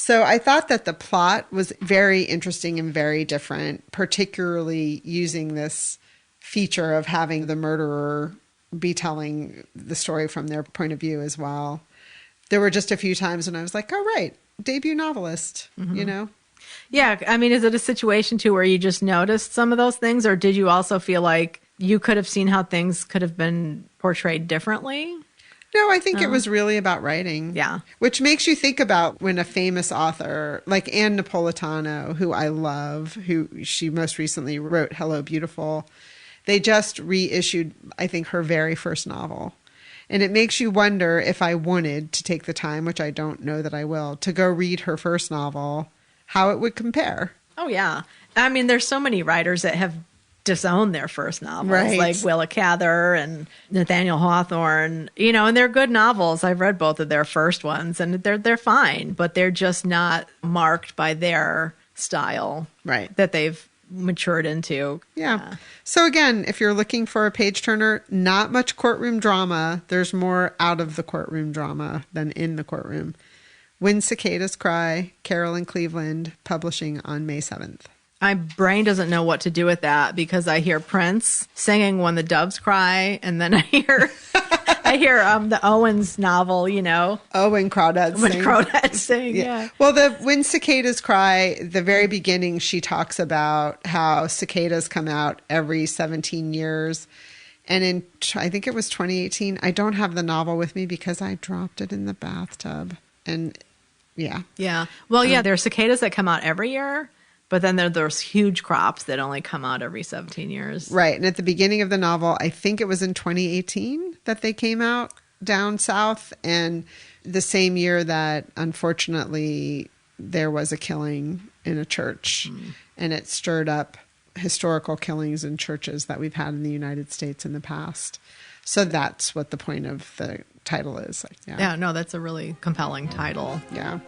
So I thought that the plot was very interesting and very different, particularly using this feature of having the murderer be telling the story from their point of view as well. There were just a few times when I was like, oh, right, debut novelist, you know? Yeah. I mean, is it a situation too where you just noticed some of those things, or did you also feel like you could have seen how things could have been portrayed differently? No, I think it was really about writing. Yeah. Which makes you think about when a famous author like Anne Napolitano, who I love, who she most recently wrote Hello, Beautiful. They just reissued, I think, her very first novel. And it makes you wonder if I wanted to take the time, which I don't know that I will, to go read her first novel, how it would compare. Oh, yeah. I mean, there's so many writers that have disowned their first novels, Right. like Willa Cather and Nathaniel Hawthorne, you know, and they're good novels. I've read both of their first ones, and they're fine, but they're just not marked by their style Right. that they've matured into. Yeah. So again, if you're looking for a page turner, not much courtroom drama. There's more out of the courtroom drama than in the courtroom. When Cicadas Cry, Carolyn Cleveland, publishing on May 7th. My brain doesn't know what to do with that because I hear Prince singing When the Doves Cry, and then I hear the Owens novel, you know. When Crawdads When Sing. Crawdads Sing, yeah. Well, When Cicadas Cry, the very beginning, she talks about how cicadas come out every 17 years. And in, I think it was 2018, I don't have the novel with me because I dropped it in the bathtub. And yeah. Yeah. Well, yeah, there are cicadas that come out every year. But then there are those huge crops that only come out every 17 years. Right. And at the beginning of the novel, I think it was in 2018 that they came out down south. And the same year that, unfortunately, there was a killing in a church. And it stirred up historical killings in churches that we've had in the United States in the past. So that's what the point of the title is. Yeah, no, that's a really compelling title. Yeah.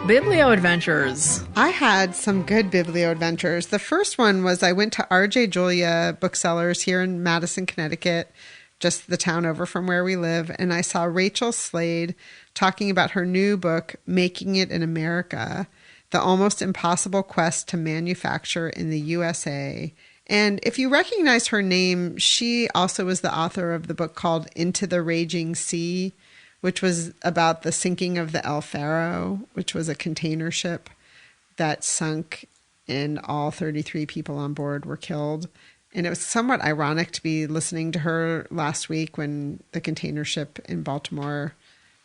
Biblio Adventures. I had some good Biblio Adventures. The first one was I went to R.J. Julia Booksellers here in Madison, Connecticut, just the town over from where we live, and I saw Rachel Slade talking about her new book, Making It in America, The Almost Impossible Quest to Manufacture in the USA. And if you recognize her name, she also was the author of the book called Into the Raging Sea, which was about the sinking of the El Faro, which was a container ship that sunk and all 33 people on board were killed. And it was somewhat ironic to be listening to her last week when the container ship in Baltimore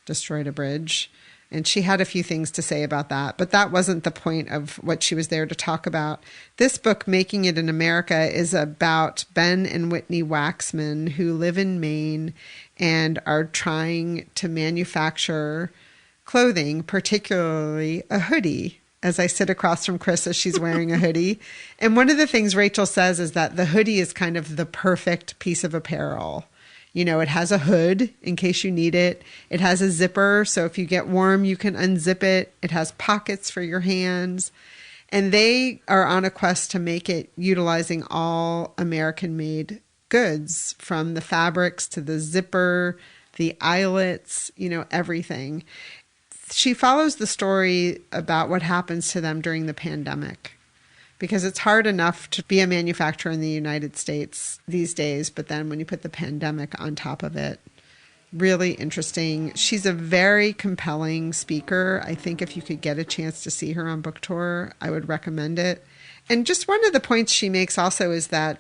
destroyed a bridge. And she had a few things to say about that, but that wasn't the point of what she was there to talk about. This book, Making It in America, is about Ben and Whitney Waxman, who live in Maine and are trying to manufacture clothing, particularly a hoodie, as I sit across from Chris as she's wearing a hoodie. And one of the things Rachel says is that the hoodie is kind of the perfect piece of apparel. You know, it has a hood in case you need it. It has a zipper, so if you get warm, you can unzip it. It has pockets for your hands. And they are on a quest to make it utilizing all American-made goods, from the fabrics to the zipper, the eyelets, you know, everything. She follows the story about what happens to them during the pandemic, because it's hard enough to be a manufacturer in the United States these days, but then when you put the pandemic on top of it, really interesting. She's a very compelling speaker. I think if you could get a chance to see her on book tour, I would recommend it. And just one of the points she makes also is that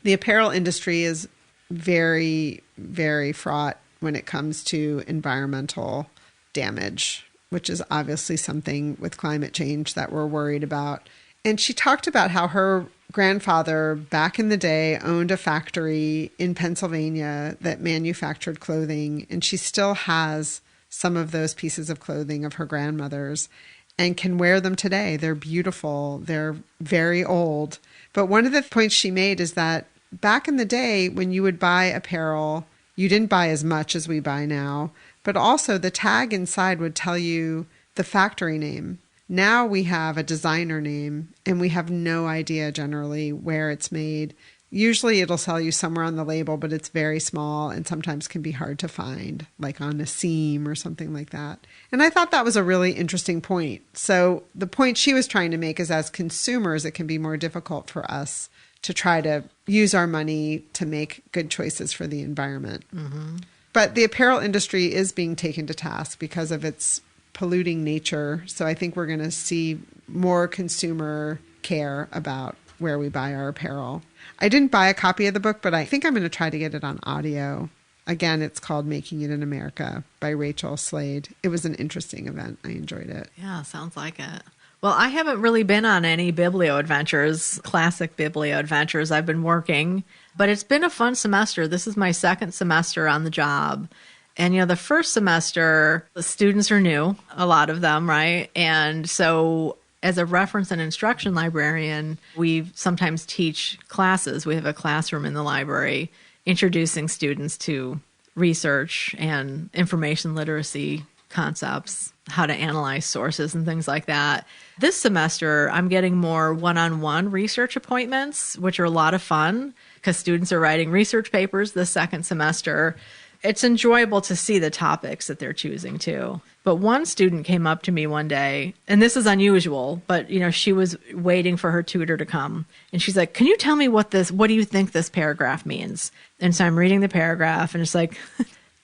the apparel industry is very, very fraught when it comes to environmental damage, which is obviously something with climate change that we're worried about. And she talked about how her grandfather back in the day owned a factory in Pennsylvania that manufactured clothing. And she still has some of those pieces of clothing of her grandmother's and can wear them today. They're beautiful. They're very old. But one of the points she made is that back in the day when you would buy apparel, you didn't buy as much as we buy now, but also the tag inside would tell you the factory name. Now we have a designer name and we have no idea generally where it's made. Usually it'll tell you somewhere on the label, but it's very small and sometimes can be hard to find, like on a seam or something like that. And I thought that was a really interesting point. So the point she was trying to make is, as consumers, it can be more difficult for us to try to use our money to make good choices for the environment. Mm-hmm. But the apparel industry is being taken to task because of its polluting nature. So I think we're going to see more consumer care about where we buy our apparel. I didn't buy a copy of the book, but I think I'm going to try to get it on audio. Again, it's called Making It in America by Rachel Slade. It was an interesting event. I enjoyed it. Yeah, sounds like it. Well, I haven't really been on any biblio adventures, classic biblio adventures. I've been working, but it's been a fun semester. This is my second semester on the job. And, the first semester, the students are new, a lot of them, right? And so as a reference and instruction librarian, we sometimes teach classes. We have a classroom in the library introducing students to research and information literacy concepts, how to analyze sources and things like that. This semester, I'm getting more one-on-one research appointments, which are a lot of fun because students are writing research papers this second semester. It's enjoyable to see the topics that they're choosing too. But one student came up to me one day, and this is unusual, but she was waiting for her tutor to come. And she's like, "Can you tell me what do you think this paragraph means?" And so I'm reading the paragraph and it's like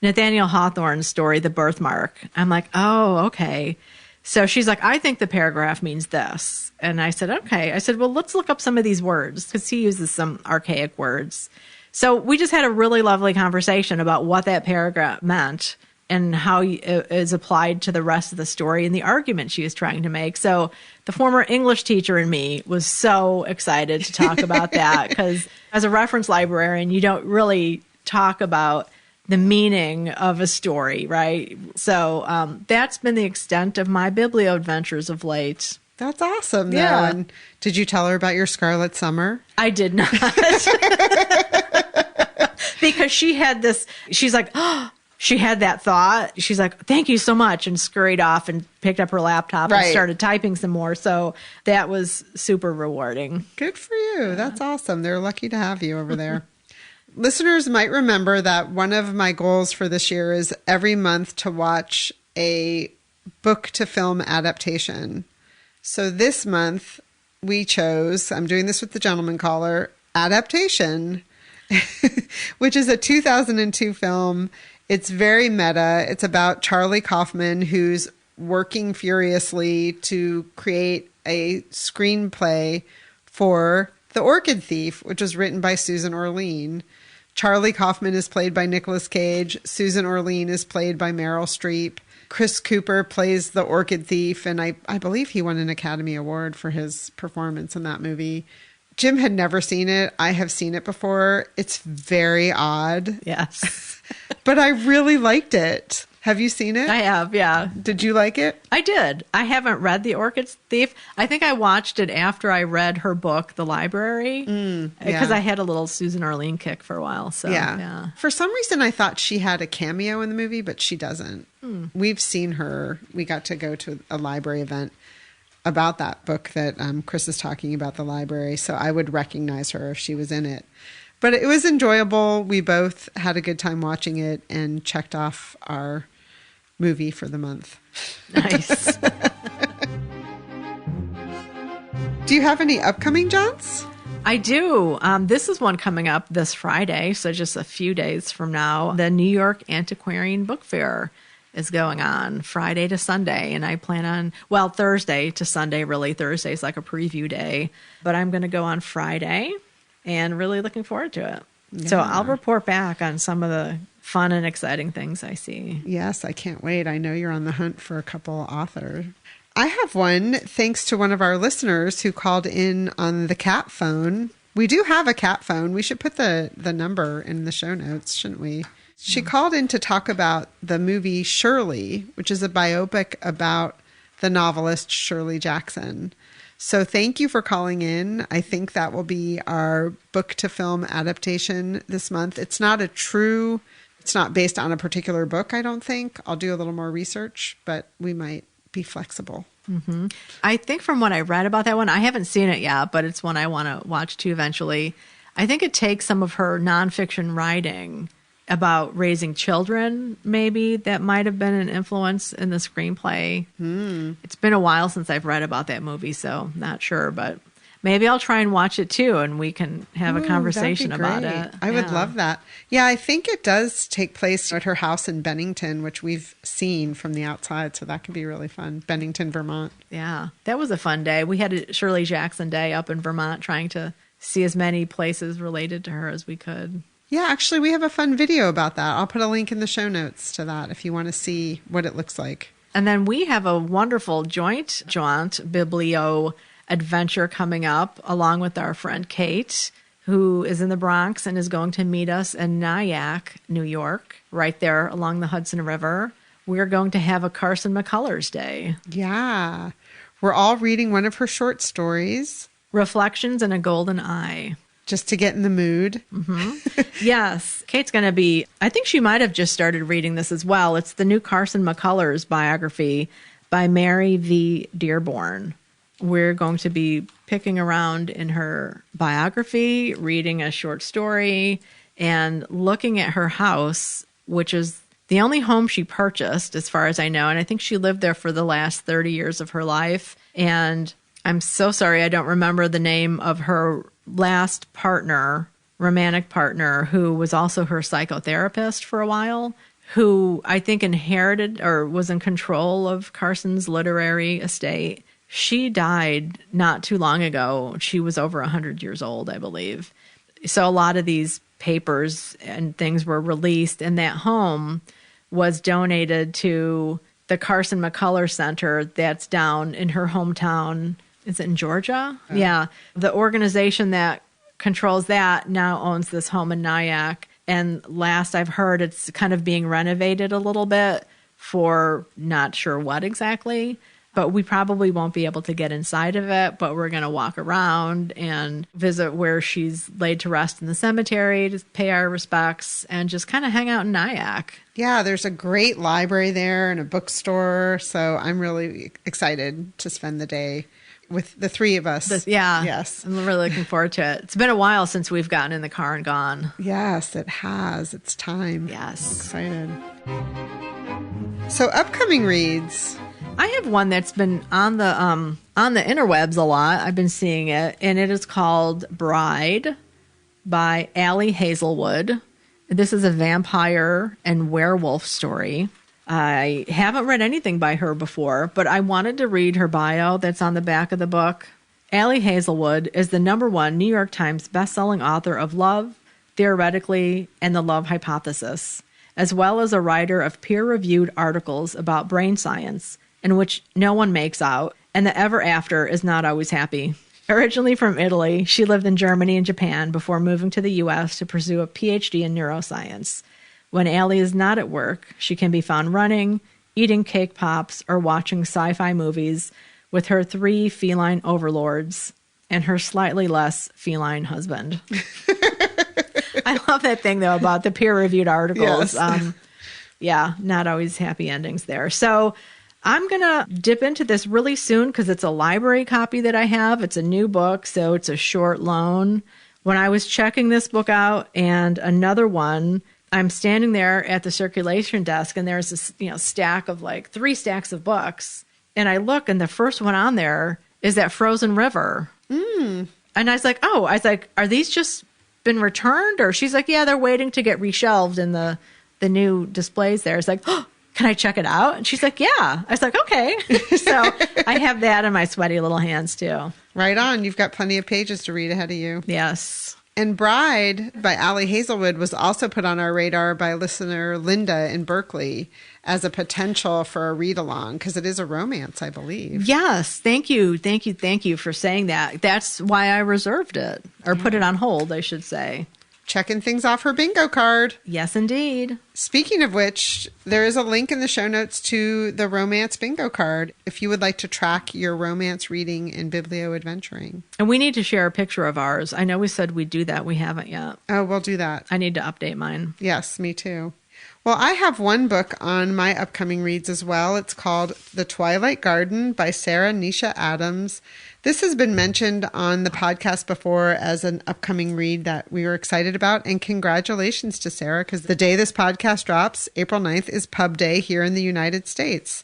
Nathaniel Hawthorne's story, The Birthmark. I'm like, "Oh, okay." So she's like, "I think the paragraph means this." And I said, "Okay." I said, "Well, let's look up some of these words," because he uses some archaic words. So we just had a really lovely conversation about what that paragraph meant and how it is applied to the rest of the story and the argument she is trying to make. So the former English teacher in me was so excited to talk about that, because as a reference librarian, you don't really talk about the meaning of a story, right? So that's been the extent of my biblio adventures of late. That's awesome, though. Yeah. And did you tell her about your Scarlet Summer? I did not. Because she had this, she's like, oh, she had that thought. She's like, "Thank you so much," and scurried off and picked up her laptop and started typing some more. So that was super rewarding. Good for you. That's awesome. They're lucky to have you over there. Listeners might remember that one of my goals for this year is every month to watch a book to film adaptation. So this month we chose, I'm doing this with The Gentleman Caller, Adaptation, which is a 2002 film. It's very meta. It's about Charlie Kaufman, who's working furiously to create a screenplay for The Orchid Thief, which was written by Susan Orlean. Charlie Kaufman is played by Nicolas Cage. Susan Orlean is played by Meryl Streep. Chris Cooper plays the Orchid Thief, and I believe he won an Academy Award for his performance in that movie. Jim had never seen it. I have seen it before. It's very odd. Yes. But I really liked it. Have you seen it? I have, yeah. Did you like it? I did. I haven't read The Orchid Thief. I think I watched it after I read her book, The Library, because I had a little Susan Orlean kick for a while. So yeah. For some reason, I thought she had a cameo in the movie, but she doesn't. We've seen her. We got to go to a library event about that book that Chris is talking about, The Library. So I would recognize her if she was in it. But it was enjoyable. We both had a good time watching it and checked off our movie for the month. Nice. Do you have any upcoming jaunts? I do. This is one coming up this Friday, so just a few days from now. The New York Antiquarian Book Fair is going on Friday to Sunday, and I plan on, Thursday to Sunday, really. Thursday is like a preview day, but I'm going to go on Friday and really looking forward to it. Yeah. So I'll report back on some of the fun and exciting things I see. Yes, I can't wait. I know you're on the hunt for a couple authors. I have one thanks to one of our listeners who called in on the cat phone. We do have a cat phone. We should put the number in the show notes, shouldn't we? She called in to talk about the movie Shirley, which is a biopic about the novelist Shirley Jackson. So thank you for calling in. I think that will be our book to film adaptation this month. It's not based on a particular book, I don't think. I'll do a little more research, but we might be flexible. Mm-hmm. I think from what I read about that one, I haven't seen it yet, but it's one I want to watch too eventually. I think it takes some of her nonfiction writing about raising children, maybe, that might have been an influence in the screenplay. It's been a while since I've read about that movie, so not sure, but maybe I'll try and watch it too, and we can have a conversation about it. I would love that. Yeah, I think it does take place at her house in Bennington, which we've seen from the outside, so that could be really fun. Bennington, Vermont. Yeah, that was a fun day. We had a Shirley Jackson Day up in Vermont, trying to see as many places related to her as we could. Yeah, actually, we have a fun video about that. I'll put a link in the show notes to that if you want to see what it looks like. And then we have a wonderful joint biblio adventure coming up along with our friend Kate, who is in the Bronx and is going to meet us in Nyack, New York, right there along the Hudson River. We're going to have a Carson McCullers Day. Yeah. We're all reading one of her short stories. Reflections in a Golden Eye. Just to get in the mood. Yes. Kate's going to be, I think she might have just started reading this as well. It's the new Carson McCullers biography by Mary V. Dearborn. We're going to be picking around in her biography, reading a short story, and looking at her house, which is the only home she purchased, as far as I know. And I think she lived there for the last 30 years of her life. And I'm so sorry I don't remember the name of her last partner, romantic partner, who was also her psychotherapist for a while, who I think inherited or was in control of Carson's literary estate. She died not too long ago. She was over 100 years old, I believe. So a lot of these papers and things were released, and that home was donated to the Carson McCullers Center that's down in her hometown. Is it in Georgia? Yeah. The organization that controls that now owns this home in Nyack. And last I've heard, it's kind of being renovated a little bit for not sure what exactly. But we probably won't be able to get inside of it, but we're going to walk around and visit where she's laid to rest in the cemetery to pay our respects and just kind of hang out in Nyack. Yeah, there's a great library there and a bookstore. So I'm really excited to spend the day with the three of us. Yes. I'm really looking forward to it. It's been a while since we've gotten in the car and gone. Yes, it has. It's time. Yes. I'm excited. So upcoming reads. I have one that's been on the interwebs a lot. I've been seeing it, and it is called Bride by Allie Hazelwood. This is a vampire and werewolf story. I haven't read anything by her before, but I wanted to read her bio that's on the back of the book. Allie Hazelwood is the #1 New York Times bestselling author of Love, Theoretically, and The Love Hypothesis, as well as a writer of peer-reviewed articles about brain science, in which no one makes out, and the ever after is not always happy. Originally from Italy, she lived in Germany and Japan before moving to the U.S. to pursue a PhD in neuroscience. When Allie is not at work, she can be found running, eating cake pops, or watching sci-fi movies with her 3 feline overlords and her slightly less feline husband. I love that thing, though, about the peer-reviewed articles. Yes. Yeah, not always happy endings there. So I'm going to dip into this really soon because it's a library copy that I have. It's a new book, so it's a short loan. When I was checking this book out and another one, I'm standing there at the circulation desk, and there's this, stack of 3 stacks of books. And I look, and the first one on there is that Frozen River. And I was like, are these just been returned? Or she's like, yeah, they're waiting to get reshelved in the new displays there. It's like, oh, can I check it out? And she's like, yeah. I was like, okay. So I have that in my sweaty little hands too. Right on. You've got plenty of pages to read ahead of you. Yes. And Bride by Allie Hazelwood was also put on our radar by listener Linda in Berkeley as a potential for a read-along because it is a romance, I believe. Yes. Thank you for saying that. That's why I reserved it, or put it on hold, I should say. Checking things off her bingo card. Yes, indeed. Speaking of which, there is a link in the show notes to the romance bingo card if you would like to track your romance reading and biblio adventuring. And we need to share a picture of ours. I know we said we'd do that. We haven't yet. Oh, we'll do that. I need to update mine. Yes, me too. Well, I have one book on my upcoming reads as well. It's called The Twilight Garden by Sarah Nisha Adams. This has been mentioned on the podcast before as an upcoming read that we were excited about. And congratulations to Sarah, because the day this podcast drops, April 9th, is Pub Day here in the United States.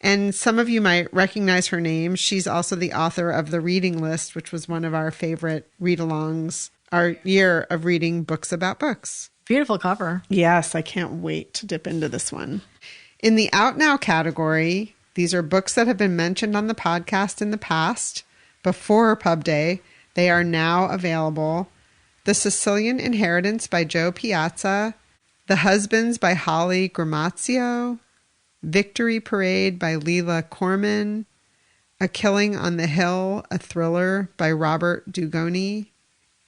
And some of you might recognize her name. She's also the author of The Reading List, which was one of our favorite read-alongs, our year of reading books about books. Beautiful cover. Yes, I can't wait to dip into this one. In the Out Now category, these are books that have been mentioned on the podcast in the past, before Pub Day. They are now available. The Sicilian Inheritance by Joe Piazza, The Husbands by Holly Gramazio, Victory Parade by Leila Corman, A Killing on the Hill, a thriller by Robert Dugoni,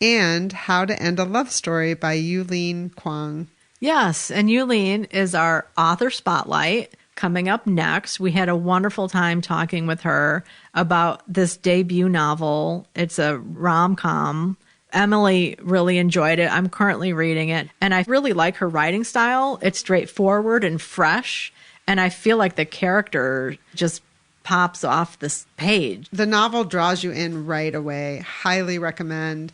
and How to End a Love Story by Yulin Kuang. Yes, and Yulin is our author spotlight. Coming up next, we had a wonderful time talking with her about this debut novel. It's a rom-com. Emily really enjoyed it. I'm currently reading it, and I really like her writing style. It's straightforward and fresh, and I feel like the character just pops off this page. The novel draws you in right away. Highly recommend.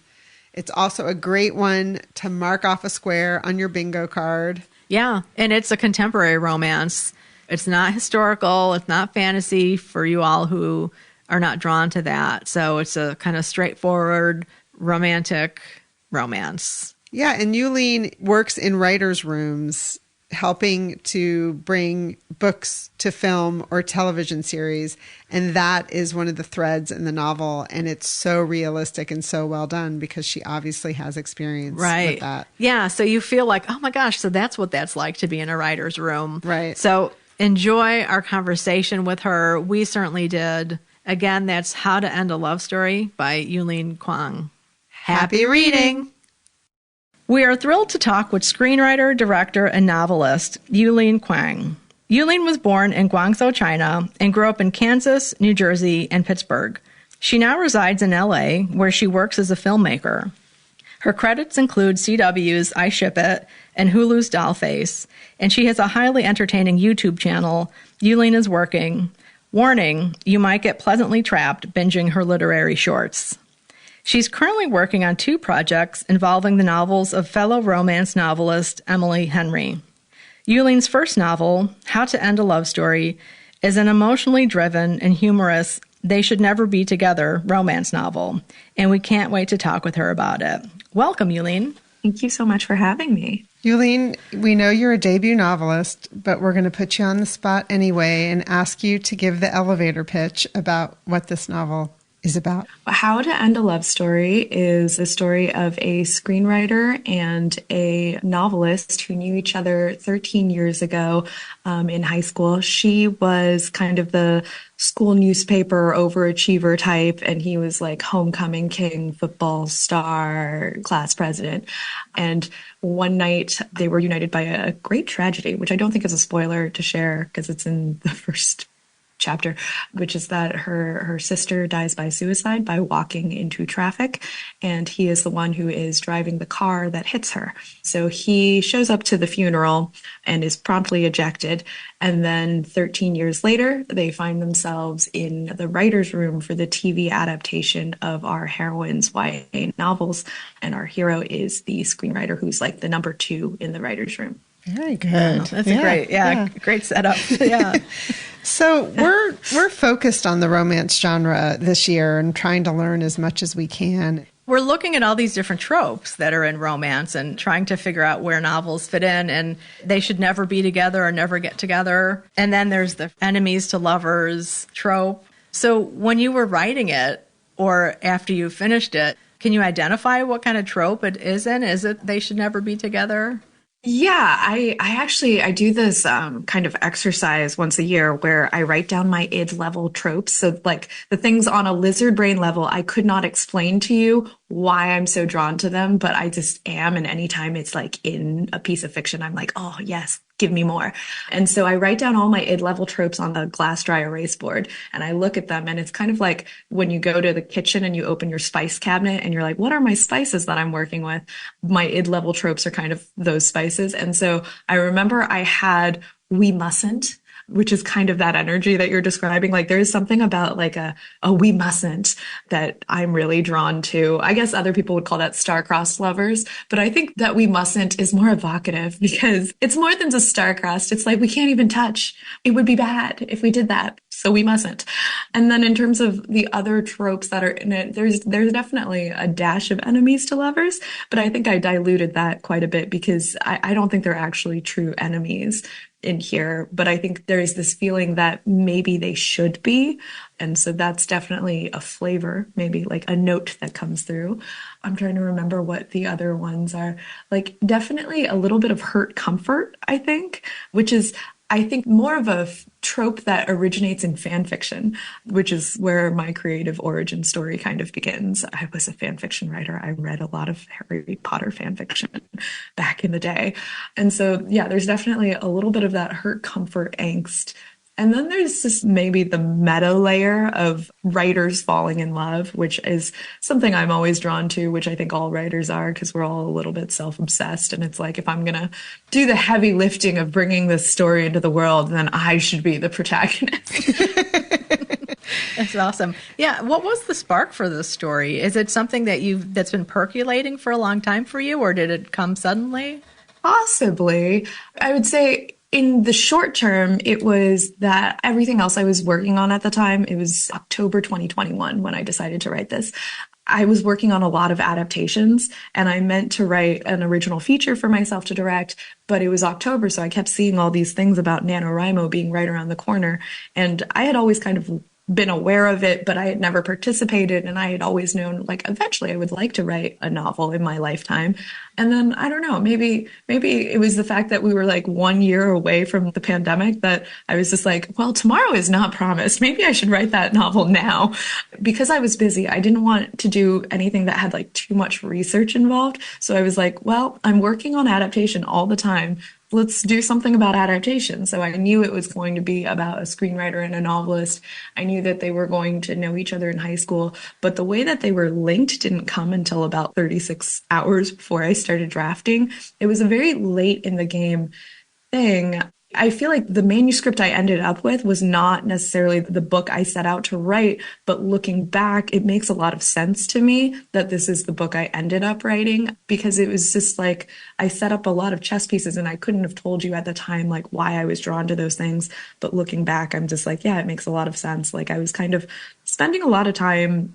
It's also a great one to mark off a square on your bingo card. Yeah, and it's a contemporary romance. It's not historical. It's not fantasy for you all who are not drawn to that. So it's a kind of straightforward, romantic romance. Yeah, and Yulin works in writers' rooms, helping to bring books to film or television series. And that is one of the threads in the novel. And it's so realistic and so well done because she obviously has experience with that. Yeah, so you feel like, oh my gosh, so that's what that's like to be in a writer's room. Right. So enjoy our conversation with her. We certainly did. Again, that's How to End a Love Story by Yulin Kuang. Happy reading! We are thrilled to talk with screenwriter, director, and novelist Yulin Kuang. Yulin was born in Guangzhou, China, and grew up in Kansas, New Jersey, and Pittsburgh. She now resides in LA, where she works as a filmmaker. Her credits include CW's I Ship It and Hulu's Dollface, and she has a highly entertaining YouTube channel, Yulin is Working. Warning, you might get pleasantly trapped binging her literary shorts. She's currently working on 2 projects involving the novels of fellow romance novelist Emily Henry. Yulin's first novel, How to End a Love Story, is an emotionally driven and humorous They Should Never Be Together romance novel, and we can't wait to talk with her about it. Welcome, Yulin. Thank you so much for having me. Yulin, we know you're a debut novelist, but we're going to put you on the spot anyway and ask you to give the elevator pitch about what this novel is about. How to End a Love Story is a story of a screenwriter and a novelist who knew each other 13 years ago in high school. She was kind of the school newspaper overachiever type, and he was like homecoming king, football star, class president. And one night they were united by a great tragedy, which I don't think is a spoiler to share because it's in the first chapter, which is that her sister dies by suicide by walking into traffic, and he is the one who is driving the car that hits her. So he shows up to the funeral and is promptly ejected, and then 13 years later, they find themselves in the writer's room for the TV adaptation of our heroine's YA novels, and our hero is the screenwriter who's like the number 2 in the writer's room. Very good. That's a great setup. Yeah. So we're focused on the romance genre this year and trying to learn as much as we can. We're looking at all these different tropes that are in romance and trying to figure out where novels fit in, and they should never be together or never get together. And then there's the enemies to lovers trope. So when you were writing it or after you finished it, can you identify what kind of trope it is in? Is it they should never be together? Yeah, I do this kind of exercise once a year where I write down my id level tropes. So like the things on a lizard brain level, I could not explain to you why I'm so drawn to them, but I just am. And anytime it's like in a piece of fiction, I'm like, oh yes, give me more. And so I write down all my id level tropes on the glass dry erase board and I look at them, and it's kind of like when you go to the kitchen and you open your spice cabinet and you're like, what are my spices that I'm working with? My id level tropes are kind of those spices. And so I remember I had We Mustn't, which is kind of that energy that you're describing. Like there is something about like a we mustn't that I'm really drawn to. I guess other people would call that star-crossed lovers, but I think that we mustn't is more evocative because it's more than just star-crossed. It's like we can't even touch. It would be bad if we did that. So we mustn't. And then in terms of the other tropes that are in it, there's definitely a dash of enemies to lovers, but I think I diluted that quite a bit because I don't think they're actually true enemies in here, but I think there is this feeling that maybe they should be. And so that's definitely a flavor, maybe like a note that comes through. I'm trying to remember what the other ones are. Like definitely a little bit of hurt comfort, I think, which is, I think, more of a trope that originates in fan fiction, which is where my creative origin story kind of begins. I was a fan fiction writer. I read a lot of Harry Potter fan fiction back in the day. And so, yeah, there's definitely a little bit of that hurt comfort angst. And then there's just maybe the meta layer of writers falling in love, which is something I'm always drawn to, which I think all writers are because we're all a little bit self-obsessed. And it's like, if I'm going to do the heavy lifting of bringing this story into the world, then I should be the protagonist. That's awesome. Yeah. What was the spark for this story? Is it something that's been percolating for a long time for you, or did it come suddenly? Possibly. I would say in the short term, it was that everything else I was working on at the time, it was October 2021 when I decided to write this. I was working on a lot of adaptations and I meant to write an original feature for myself to direct, but it was October. So I kept seeing all these things about NaNoWriMo being right around the corner. And I had always kind of been aware of it, but I had never participated. And I had always known, like, eventually I would like to write a novel in my lifetime. And then, I don't know, maybe it was the fact that we were like 1 year away from the pandemic that I was just like, well, tomorrow is not promised. Maybe I should write that novel now. Because I was busy, I didn't want to do anything that had like too much research involved. So I was like, well, I'm working on adaptation all the time. Let's do something about adaptation. So I knew it was going to be about a screenwriter and a novelist. I knew that they were going to know each other in high school, but the way that they were linked didn't come until about 36 hours before I started drafting. It was a very late in the game thing. I feel like the manuscript I ended up with was not necessarily the book I set out to write, but looking back, it makes a lot of sense to me that this is the book I ended up writing, because it was just like I set up a lot of chess pieces and I couldn't have told you at the time like why I was drawn to those things. But looking back, I'm just like, yeah, it makes a lot of sense. Like I was kind of spending a lot of time,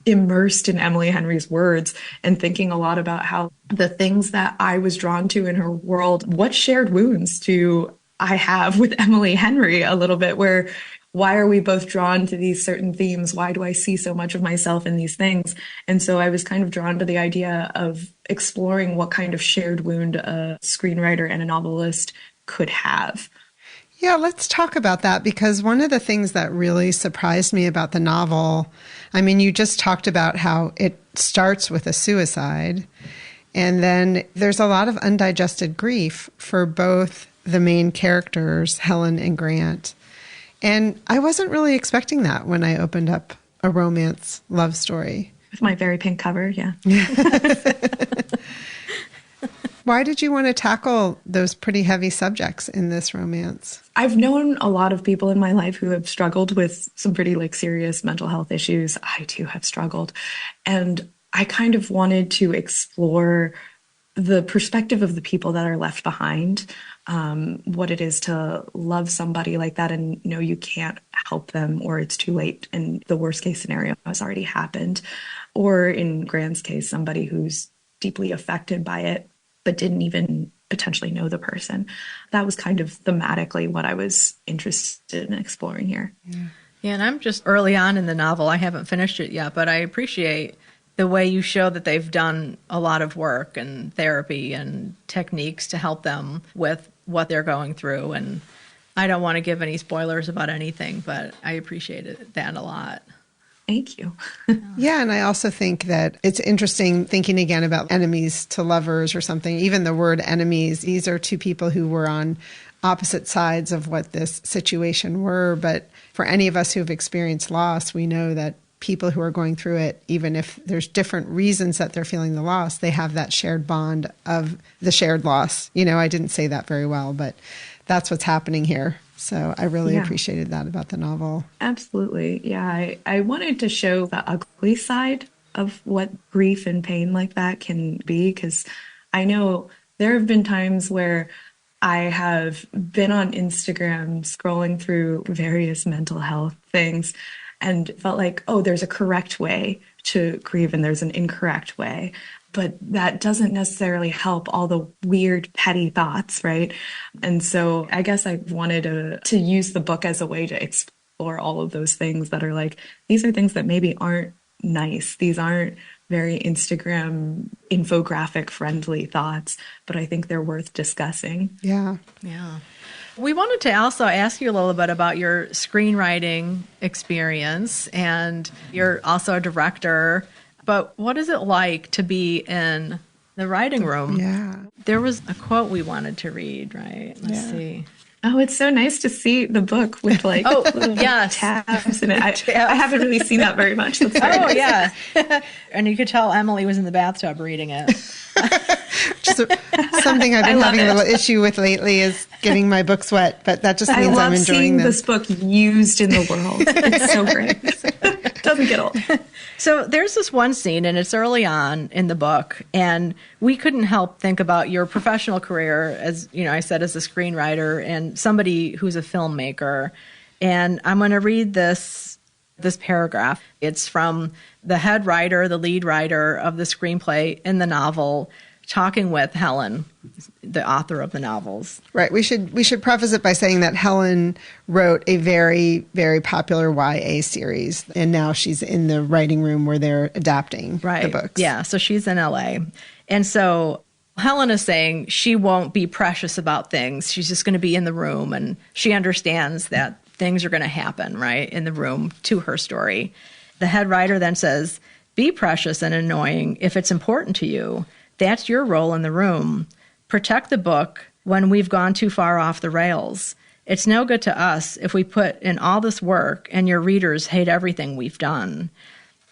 immersed in Emily Henry's words and thinking a lot about how the things that I was drawn to in her world, what shared wounds do I have with Emily Henry a little bit, where why are we both drawn to these certain themes? Why do I see so much of myself in these things? And so I was kind of drawn to the idea of exploring what kind of shared wound a screenwriter and a novelist could have. Yeah, let's talk about that, because one of the things that really surprised me about the novel, I mean, you just talked about how it starts with a suicide, and then there's a lot of undigested grief for both the main characters, Helen and Grant. And I wasn't really expecting that when I opened up a romance love story. With my very pink cover, yeah. Why did you want to tackle those pretty heavy subjects in this romance? I've known a lot of people in my life who have struggled with some pretty serious mental health issues. I too have struggled. And I kind of wanted to explore the perspective of the people that are left behind, what it is to love somebody like that and know you can't help them, or it's too late and the worst case scenario has already happened. Or in Grant's case, somebody who's deeply affected by it but didn't even potentially know the person. That was kind of thematically what I was interested in exploring here. Yeah, and I'm just early on in the novel. I haven't finished it yet, but I appreciate the way you show that they've done a lot of work and therapy and techniques to help them with what they're going through. And I don't want to give any spoilers about anything, but I appreciated that a lot. Thank you. Yeah, and I also think that it's interesting thinking again about enemies to lovers or something. Even the word enemies, these are two people who were on opposite sides of what this situation were. But for any of us who've experienced loss, we know that people who are going through it, even if there's different reasons that they're feeling the loss, they have that shared bond of the shared loss. I didn't say that very well, but that's what's happening here. So I really appreciated that about the novel. Absolutely. Yeah. I wanted to show the ugly side of what grief and pain like that can be, because I know there have been times where I have been on Instagram scrolling through various mental health things and felt like, oh, there's a correct way to grieve and there's an incorrect way. But that doesn't necessarily help all the weird, petty thoughts, right? And so I guess I wanted to use the book as a way to explore all of those things that are like, these are things that maybe aren't nice. These aren't very Instagram infographic friendly thoughts, but I think they're worth discussing. Yeah. Yeah. We wanted to also ask you a little bit about your screenwriting experience, and you're also a director. But what is it like to be in the writing room? Yeah. There was a quote we wanted to read, right? Let's see. Oh, it's so nice to see the book with like little tabs in it. I haven't really seen that very much. That's very nice. Yeah. And you could tell Emily was in the bathtub reading it. Just something I've been having a little issue with lately is getting my books wet, but that just means I'm enjoying them. This book used in the world. It's so great. Doesn't get old. So there's this one scene, and it's early on in the book, and we couldn't help think about your professional career, as you know, I said, as a screenwriter and somebody who's a filmmaker. And I'm going to read this paragraph. It's from the head writer, the lead writer of the screenplay in the novel, talking with Helen, the author of the novels. Right. We should preface it by saying that Helen wrote a very, very popular YA series, and now she's in the writing room where they're adapting the books. Yeah, so she's in LA. And so Helen is saying she won't be precious about things. She's just going to be in the room, and she understands that things are going to happen, right, in the room to her story. The head writer then says, be precious and annoying if it's important to you. That's your role in the room. Protect the book when we've gone too far off the rails. It's no good to us if we put in all this work and your readers hate everything we've done.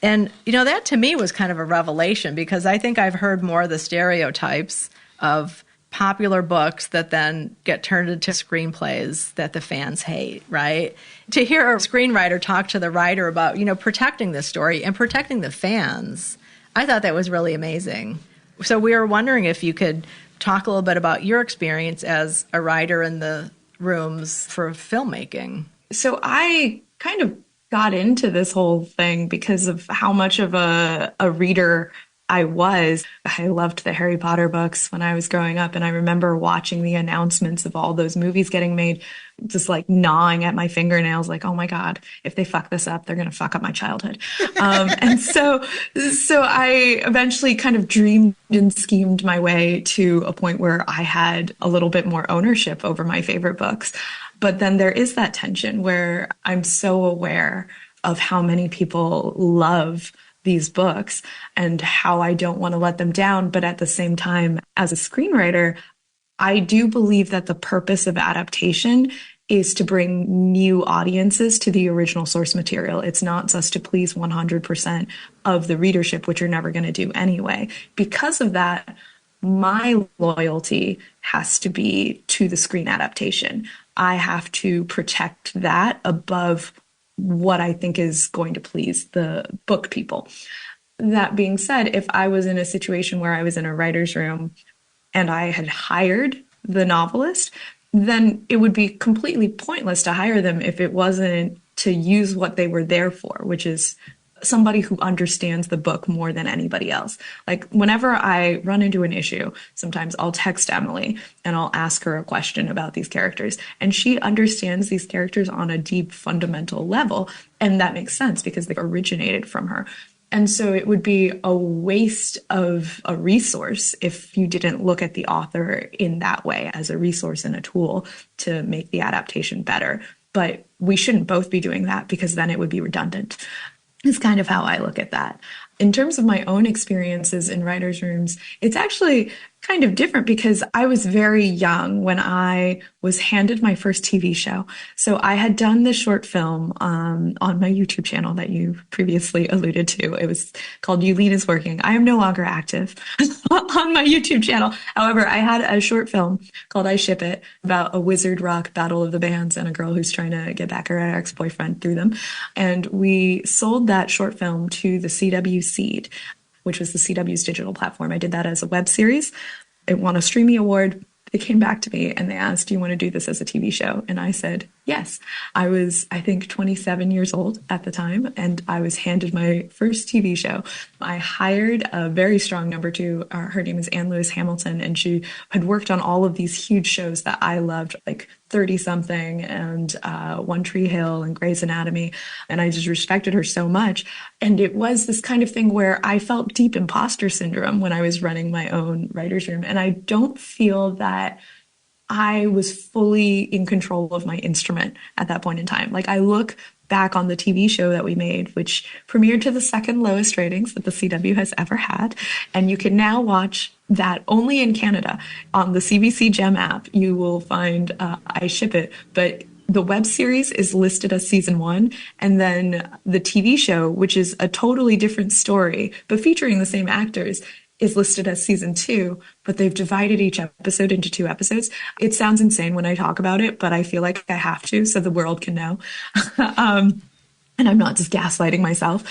And, you know, that to me was kind of a revelation, because I think I've heard more of the stereotypes of popular books that then get turned into screenplays that the fans hate, right? To hear a screenwriter talk to the writer about, you know, protecting the story and protecting the fans, I thought that was really amazing. So we were wondering if you could talk a little bit about your experience as a writer in the rooms for filmmaking. So I kind of got into this whole thing because of how much of a reader I was. I loved the Harry Potter books when I was growing up, and I remember watching the announcements of all those movies getting made, just like gnawing at my fingernails, like, oh my God, if they fuck this up, they're going to fuck up my childhood. And so I eventually kind of dreamed and schemed my way to a point where I had a little bit more ownership over my favorite books. But then there is that tension where I'm so aware of how many people love these books and how I don't want to let them down. But at the same time, as a screenwriter, I do believe that the purpose of adaptation is to bring new audiences to the original source material. It's not just to please 100% of the readership, which you're never going to do anyway. Because of that, my loyalty has to be to the screen adaptation. I have to protect that above what I think is going to please the book people. That being said, if I was in a situation where I was in a writer's room and I had hired the novelist, then it would be completely pointless to hire them if it wasn't to use what they were there for, which is somebody who understands the book more than anybody else. Like whenever I run into an issue, sometimes I'll text Emily and I'll ask her a question about these characters, and she understands these characters on a deep fundamental level. And that makes sense because they've originated from her. And so it would be a waste of a resource if you didn't look at the author in that way as a resource and a tool to make the adaptation better. But we shouldn't both be doing that because then it would be redundant. Is kind of how I look at that. In terms of my own experiences in writers' rooms, it's actually kind of different because I was very young when I was handed my first TV show. So I had done the short film on my YouTube channel that you previously alluded to. It was called Yulin is Working. I am no longer active on my YouTube channel. However, I had a short film called I Ship It about a wizard rock battle of the bands and a girl who's trying to get back her ex-boyfriend through them. And we sold that short film to the CW Seed, which was the CW's digital platform. I did that as a web series. It won a Streamy Award. They came back to me and they asked, do you want to do this as a TV show? And I said, yes. I was, I think, 27 years old at the time, and I was handed my first TV show. I hired a very strong number two. Her name is Anne Lewis Hamilton, and she had worked on all of these huge shows that I loved, like 30-something and One Tree Hill and Grey's Anatomy. And I just respected her so much. And it was this kind of thing where I felt deep imposter syndrome when I was running my own writer's room. And I don't feel that I was fully in control of my instrument at that point in time. Like, I look back on the TV show that we made, which premiered to the second lowest ratings that the CW has ever had. And you can now watch that only in Canada on the CBC Gem app. You will find I Ship It, but the web series is listed as season 1. And then the TV show, which is a totally different story, but featuring the same actors, is listed as season 2, but they've divided each episode into 2 episodes. It sounds insane when I talk about it, but I feel like I have to so the world can know. And I'm not just gaslighting myself.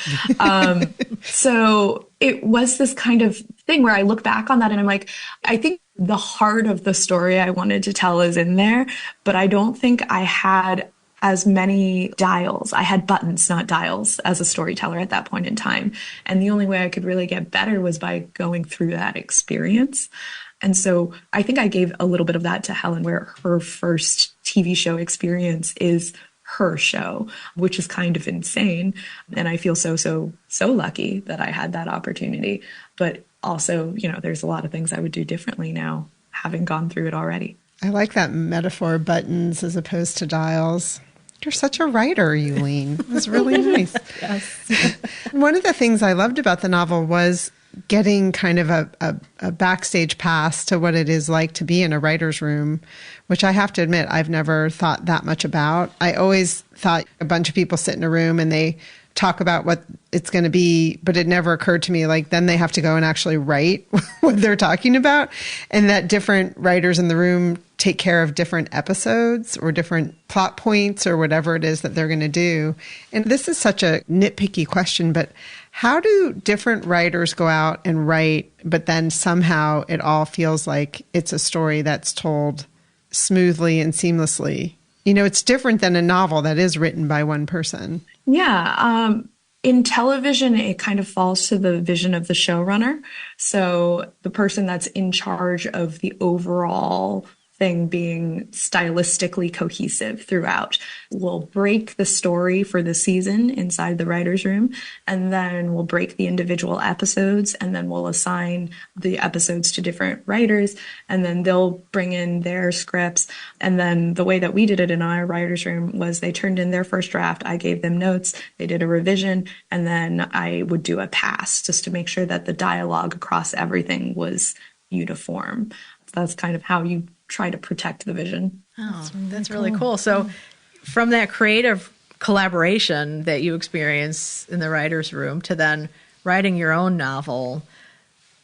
So it was this kind of thing where I look back on that and I'm like, I think the heart of the story I wanted to tell is in there, but I don't think I had as many dials. I had buttons, not dials, as a storyteller at that point in time. And the only way I could really get better was by going through that experience. And so I think I gave a little bit of that to Helen, where her first TV show experience is her show, which is kind of insane. And I feel so lucky that I had that opportunity. But also, you know, there's a lot of things I would do differently now, having gone through it already. I like that metaphor, buttons as opposed to dials. You're such a writer, Yulin. It was really nice. Yes. One of the things I loved about the novel was getting kind of a backstage pass to what it is like to be in a writer's room, which I have to admit I've never thought that much about. I always thought a bunch of people sit in a room and they talk about what it's going to be, but it never occurred to me, like, then they have to go and actually write what they're talking about, and that different writers in the room take care of different episodes or different plot points or whatever it is that they're going to do. And this is such a nitpicky question, but how do different writers go out and write, but then somehow it all feels like it's a story that's told smoothly and seamlessly? You know, it's different than a novel that is written by one person. Yeah. In television, it kind of falls to the vision of the showrunner. So the person that's in charge of the overall thing being stylistically cohesive throughout will break the story for the season inside the writer's room, and then we'll break the individual episodes, and then we'll assign the episodes to different writers, and then they'll bring in their scripts. And then the way that we did it in our writer's room was they turned in their first draft, I gave them notes, they did a revision, and then I would do a pass just to make sure that the dialogue across everything was uniform. That's kind of how you try to protect the vision. Oh, that's really cool. So from that creative collaboration that you experience in the writer's room to then writing your own novel,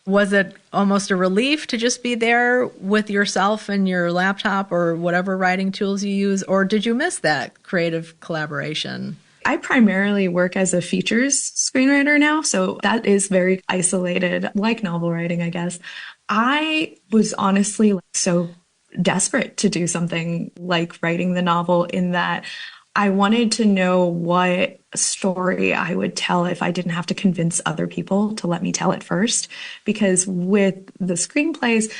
was it almost a relief to just be there with yourself and your laptop or whatever writing tools you use, or did you miss that creative collaboration? I primarily work as a features screenwriter now, so that is very isolated, like novel writing, I guess. I was honestly so desperate to do something like writing the novel, in that I wanted to know what story I would tell if I didn't have to convince other people to let me tell it first. Because with the screenplays,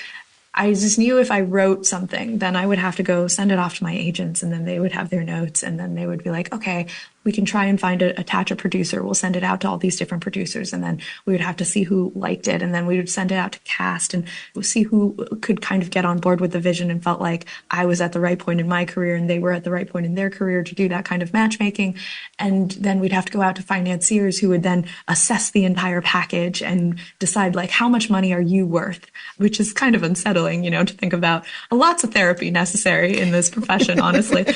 I just knew if I wrote something, then I would have to go send it off to my agents, and then they would have their notes, and then they would be like, okay, we can try and attach a producer. We'll send it out to all these different producers, and then we would have to see who liked it. And then we would send it out to cast and see who could kind of get on board with the vision and felt like I was at the right point in my career and they were at the right point in their career to do that kind of matchmaking. And then we'd have to go out to financiers who would then assess the entire package and decide like, how much money are you worth? Which is kind of unsettling, to think about. Lots of therapy necessary in this profession, honestly.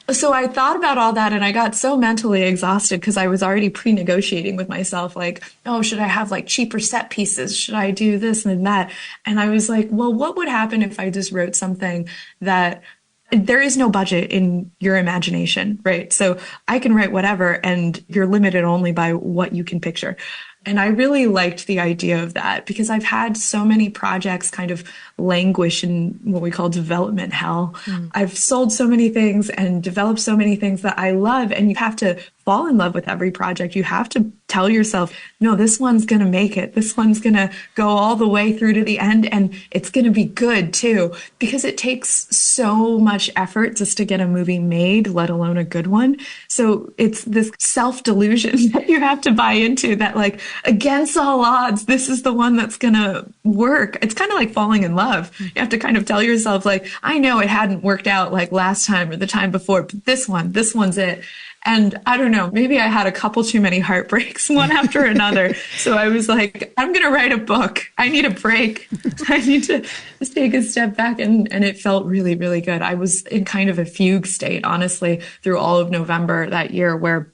So I thought about all that and I got so mentally exhausted because I was already pre-negotiating with myself, like, oh, should I have like cheaper set pieces? Should I do this and that? And I was like, well, what would happen if I just wrote something that there is no budget in your imagination, right? So I can write whatever and you're limited only by what you can picture. And I really liked the idea of that because I've had so many projects kind of languish in what we call development hell. I've sold so many things and developed so many things that I love. And you have to fall in love with every project. You have to tell yourself, no, this one's going to make it. This one's going to go all the way through to the end. And it's going to be good too, because it takes so much effort just to get a movie made, let alone a good one. So it's this self-delusion that you have to buy into that, like, against all odds, this is the one that's going to work. It's kind of like falling in love. You have to kind of tell yourself, like, I know it hadn't worked out like last time or the time before, but this one's it. And I don't know, maybe I had a couple too many heartbreaks, one after another. So I was like, I'm going to write a book. I need a break. I need to just take a step back. And it felt really, really good. I was in kind of a fugue state, honestly, through all of November that year, where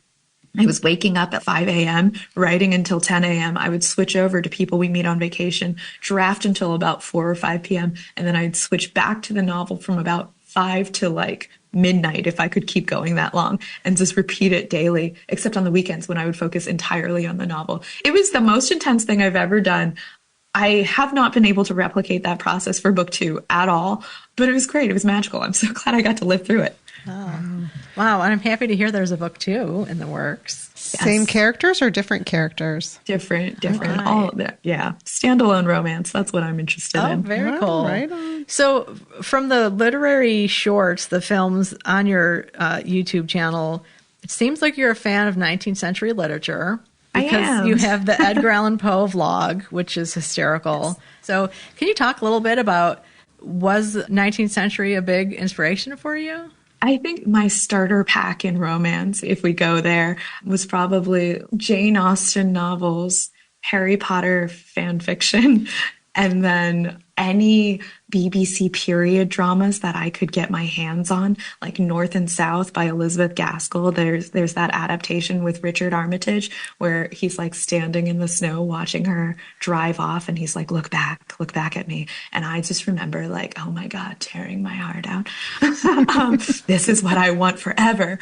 I was waking up at 5 a.m., writing until 10 a.m. I would switch over to people we meet on vacation, draft until about 4 or 5 p.m. And then I'd switch back to the novel from about 5 to like midnight if I could keep going that long, and just repeat it daily, except on the weekends when I would focus entirely on the novel. It was the most intense thing I've ever done. I have not been able to replicate that process for book 2 at all, but it was great. It was magical. I'm so glad I got to live through it. Oh. Wow. And I'm happy to hear there's a book 2 in the works. Yes. Same characters or different characters? Different. Right. All of that. Yeah. Standalone romance. That's what I'm interested in. Oh, very cool. Right on. So from the literary shorts, the films on your YouTube channel, it seems like you're a fan of 19th century literature. Because I am. You have the Edgar Allan Poe vlog, which is hysterical. Yes. So can you talk a little bit about, was 19th century a big inspiration for you? I think my starter pack in romance, if we go there, was probably Jane Austen novels, Harry Potter fan fiction, and then any BBC period dramas that I could get my hands on, like North and South by Elizabeth Gaskell. There's that adaptation with Richard Armitage where he's like standing in the snow watching her drive off and he's like, look back at me. And I just remember like, oh my God, tearing my heart out. This is what I want forever.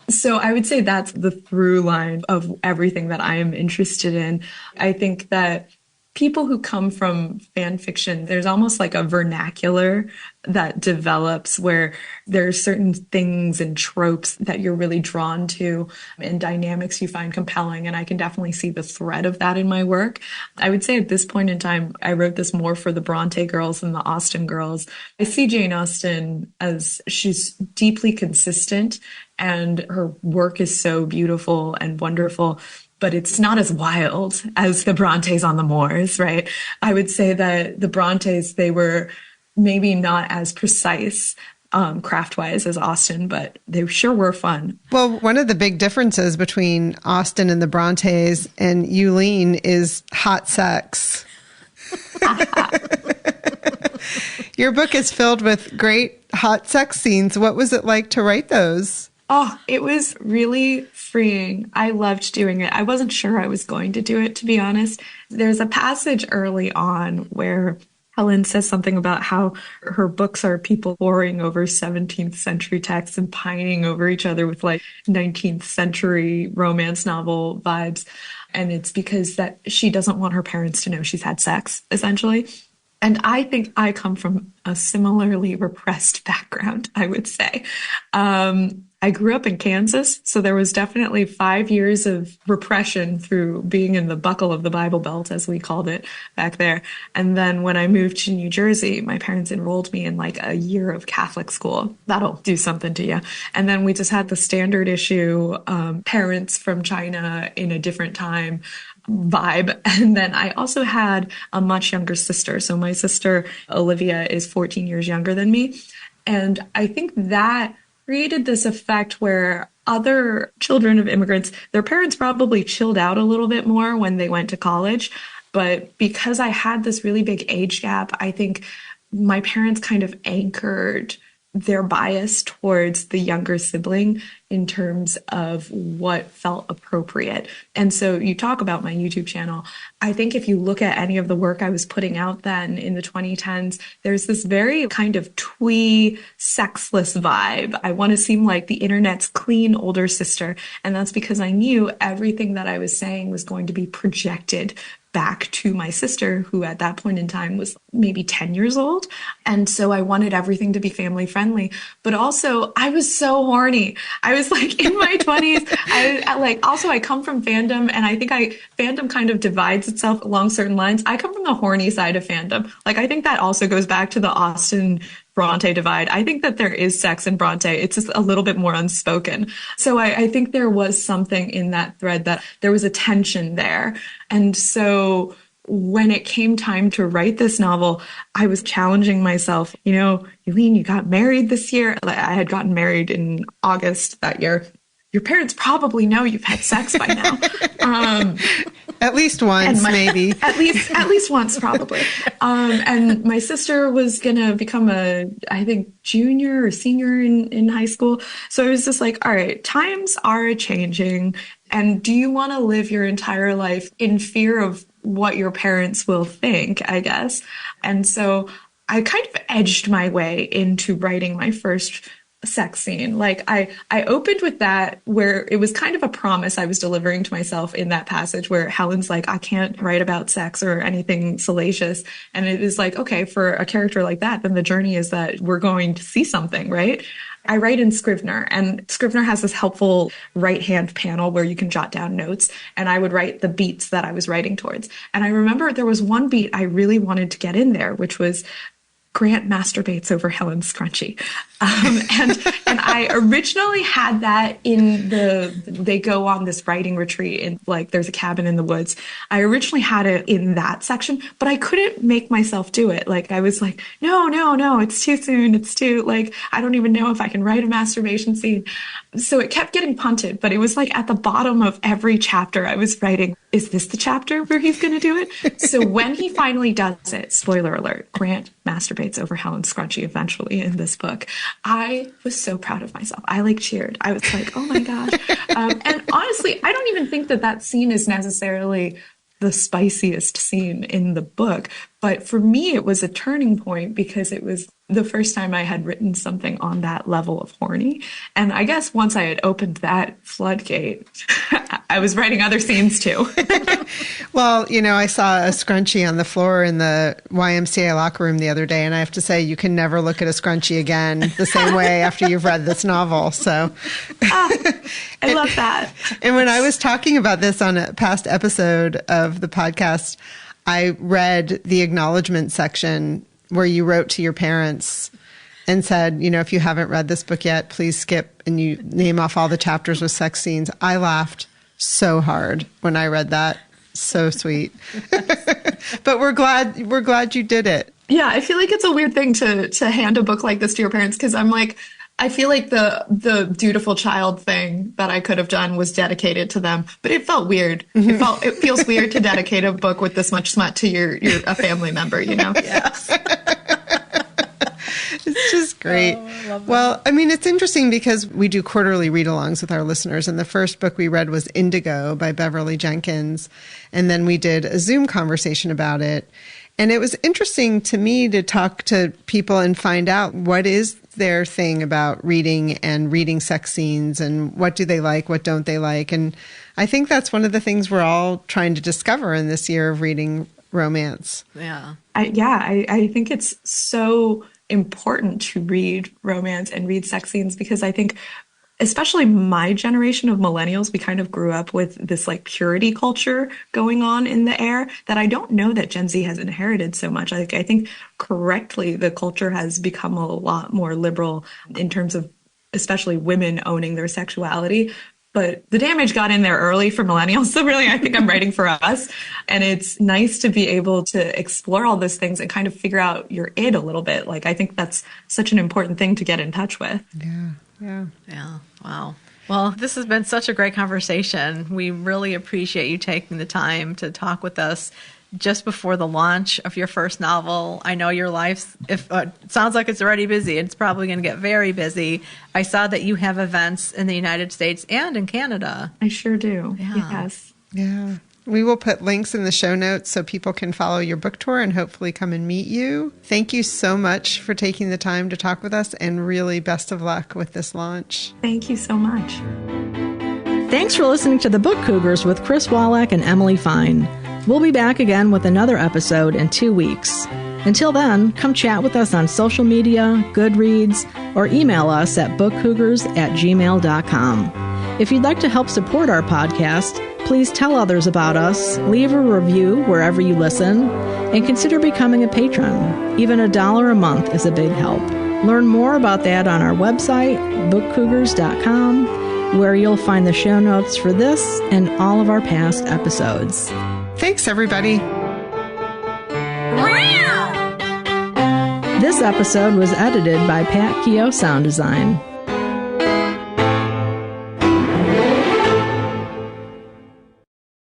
So I would say that's the through line of everything that I am interested in. I think that people who come from fan fiction, there's almost like a vernacular that develops where there's certain things and tropes that you're really drawn to and dynamics you find compelling. And I can definitely see the thread of that in my work. I would say at this point in time, I wrote this more for the Bronte girls than the Austen girls. I see Jane Austen as she's deeply consistent and her work is so beautiful and wonderful, but it's not as wild as the Brontes on the moors, right? I would say that the Brontes, they were maybe not as precise craft-wise as Austen, but they sure were fun. Well, one of the big differences between Austen and the Brontes and Yulin is hot sex. Your book is filled with great hot sex scenes. What was it like to write those? Oh, it was really freeing. I loved doing it. I wasn't sure I was going to do it, to be honest. There's a passage early on where Helen says something about how her books are people poring over 17th century texts and pining over each other with like 19th century romance novel vibes. And it's because that she doesn't want her parents to know she's had sex, essentially. And I think I come from a similarly repressed background, I would say. I grew up in Kansas, so there was definitely 5 years of repression through being in the buckle of the Bible Belt, as we called it back there. And then when I moved to New Jersey, my parents enrolled me in like a year of Catholic school. That'll do something to you. And then we just had the standard issue, parents from China in a different time vibe. And then I also had a much younger sister. So my sister, Olivia, is 14 years younger than me. And I think that created this effect where other children of immigrants, their parents probably chilled out a little bit more when they went to college. But because I had this really big age gap, I think my parents kind of anchored their bias towards the younger sibling in terms of what felt appropriate. And so you talk about my YouTube channel. I think if you look at any of the work I was putting out then in the 2010s, there's this very kind of twee, sexless vibe. I want to seem like the internet's clean older sister. And that's because I knew everything that I was saying was going to be projected back to my sister, who at that point in time was maybe 10 years old. And so I wanted everything to be family friendly, but also I was so horny. I was like in my 20s. I come from fandom, and I think fandom kind of divides itself along certain lines. I come from the horny side of fandom. Like, I think that also goes back to the Austen Bronte divide. I think that there is sex in Bronte. It's just a little bit more unspoken. So I think there was something in that thread, that there was a tension there. And so when it came time to write this novel, I was challenging myself. Yulin, you got married this year. I had gotten married in August that year. Your parents probably know you've had sex by now. At least once, maybe. At least once, probably. And my sister was going to become I think, junior or senior in high school. So I was just like, all right, times are changing. And do you want to live your entire life in fear of what your parents will think, I guess? And so I kind of edged my way into writing my first sex scene. Like, I opened with that, where it was kind of a promise I was delivering to myself in that passage where Helen's like, I can't write about sex or anything salacious. And it is like, okay, for a character like that, then the journey is that we're going to see something, right? I write in Scrivener, and Scrivener has this helpful right-hand panel where you can jot down notes, and I would write the beats that I was writing towards. And I remember there was one beat I really wanted to get in there, which was Grant masturbates over Helen's scrunchie. And I originally had that in they go on this writing retreat, and like there's a cabin in the woods. I originally had it in that section, but I couldn't make myself do it. Like, I was like, no, it's too soon. It's too, like, I don't even know if I can write a masturbation scene. So it kept getting punted, but it was like at the bottom of every chapter I was writing, is this the chapter where he's going to do it? So when he finally does it, spoiler alert, Grant masturbates over Helen's scrunchie eventually in this book. I was so proud of myself. I cheered. I was like, oh my gosh. And honestly, I don't even think that scene is necessarily the spiciest scene in the book. But for me, it was a turning point because it was the first time I had written something on that level of horny. And I guess once I had opened that floodgate, I was writing other scenes too. Well, I saw a scrunchie on the floor in the YMCA locker room the other day, and I have to say, you can never look at a scrunchie again the same way after you've read this novel. So I love that. And when I was talking about this on a past episode of the podcast, I read the acknowledgement section where you wrote to your parents and said, if you haven't read this book yet, please skip, and you name off all the chapters with sex scenes. I laughed so hard when I read that. So sweet. But we're glad you did it. Yeah, I feel like it's a weird thing to hand a book like this to your parents, because I'm like, I feel like the dutiful child thing that I could have done was dedicated to them, but it felt weird. It feels weird to dedicate a book with this much smut to a family member, Yes. It's just great. Well, I mean, it's interesting because we do quarterly read-alongs with our listeners, and the first book we read was Indigo by Beverly Jenkins, and then we did a Zoom conversation about it. And it was interesting to me to talk to people and find out what is their thing about reading and reading sex scenes, and what do they like, what don't they like. And I think that's one of the things we're all trying to discover in this year of reading romance. Yeah. I think it's so important to read romance and read sex scenes, because I think especially my generation of millennials, we kind of grew up with this like purity culture going on in the air that I don't know that Gen Z has inherited so much. Like, I think correctly, the culture has become a lot more liberal in terms of especially women owning their sexuality. But the damage got in there early for millennials. So really, I think I'm writing for us. And it's nice to be able to explore all those things and kind of figure out your id a little bit. Like, I think that's such an important thing to get in touch with. Yeah. Wow. Well, this has been such a great conversation. We really appreciate you taking the time to talk with us just before the launch of your first novel. I know your life, it sounds like it's already busy. It's probably going to get very busy. I saw that you have events in the United States and in Canada. I sure do. Yeah. Yes. Yeah. We will put links in the show notes so people can follow your book tour and hopefully come and meet you. Thank you so much for taking the time to talk with us, and really best of luck with this launch. Thank you so much. Thanks for listening to The Book Cougars with Chris Wallach and Emily Fine. We'll be back again with another episode in 2 weeks. Until then, come chat with us on social media, Goodreads, or email us at bookcougars@gmail.com. If you'd like to help support our podcast, please tell others about us, leave a review wherever you listen, and consider becoming a patron. Even $1 a month is a big help. Learn more about that on our website, bookcougars.com, where you'll find the show notes for this and all of our past episodes. Thanks, everybody. This episode was edited by Pat Keogh Sound Design.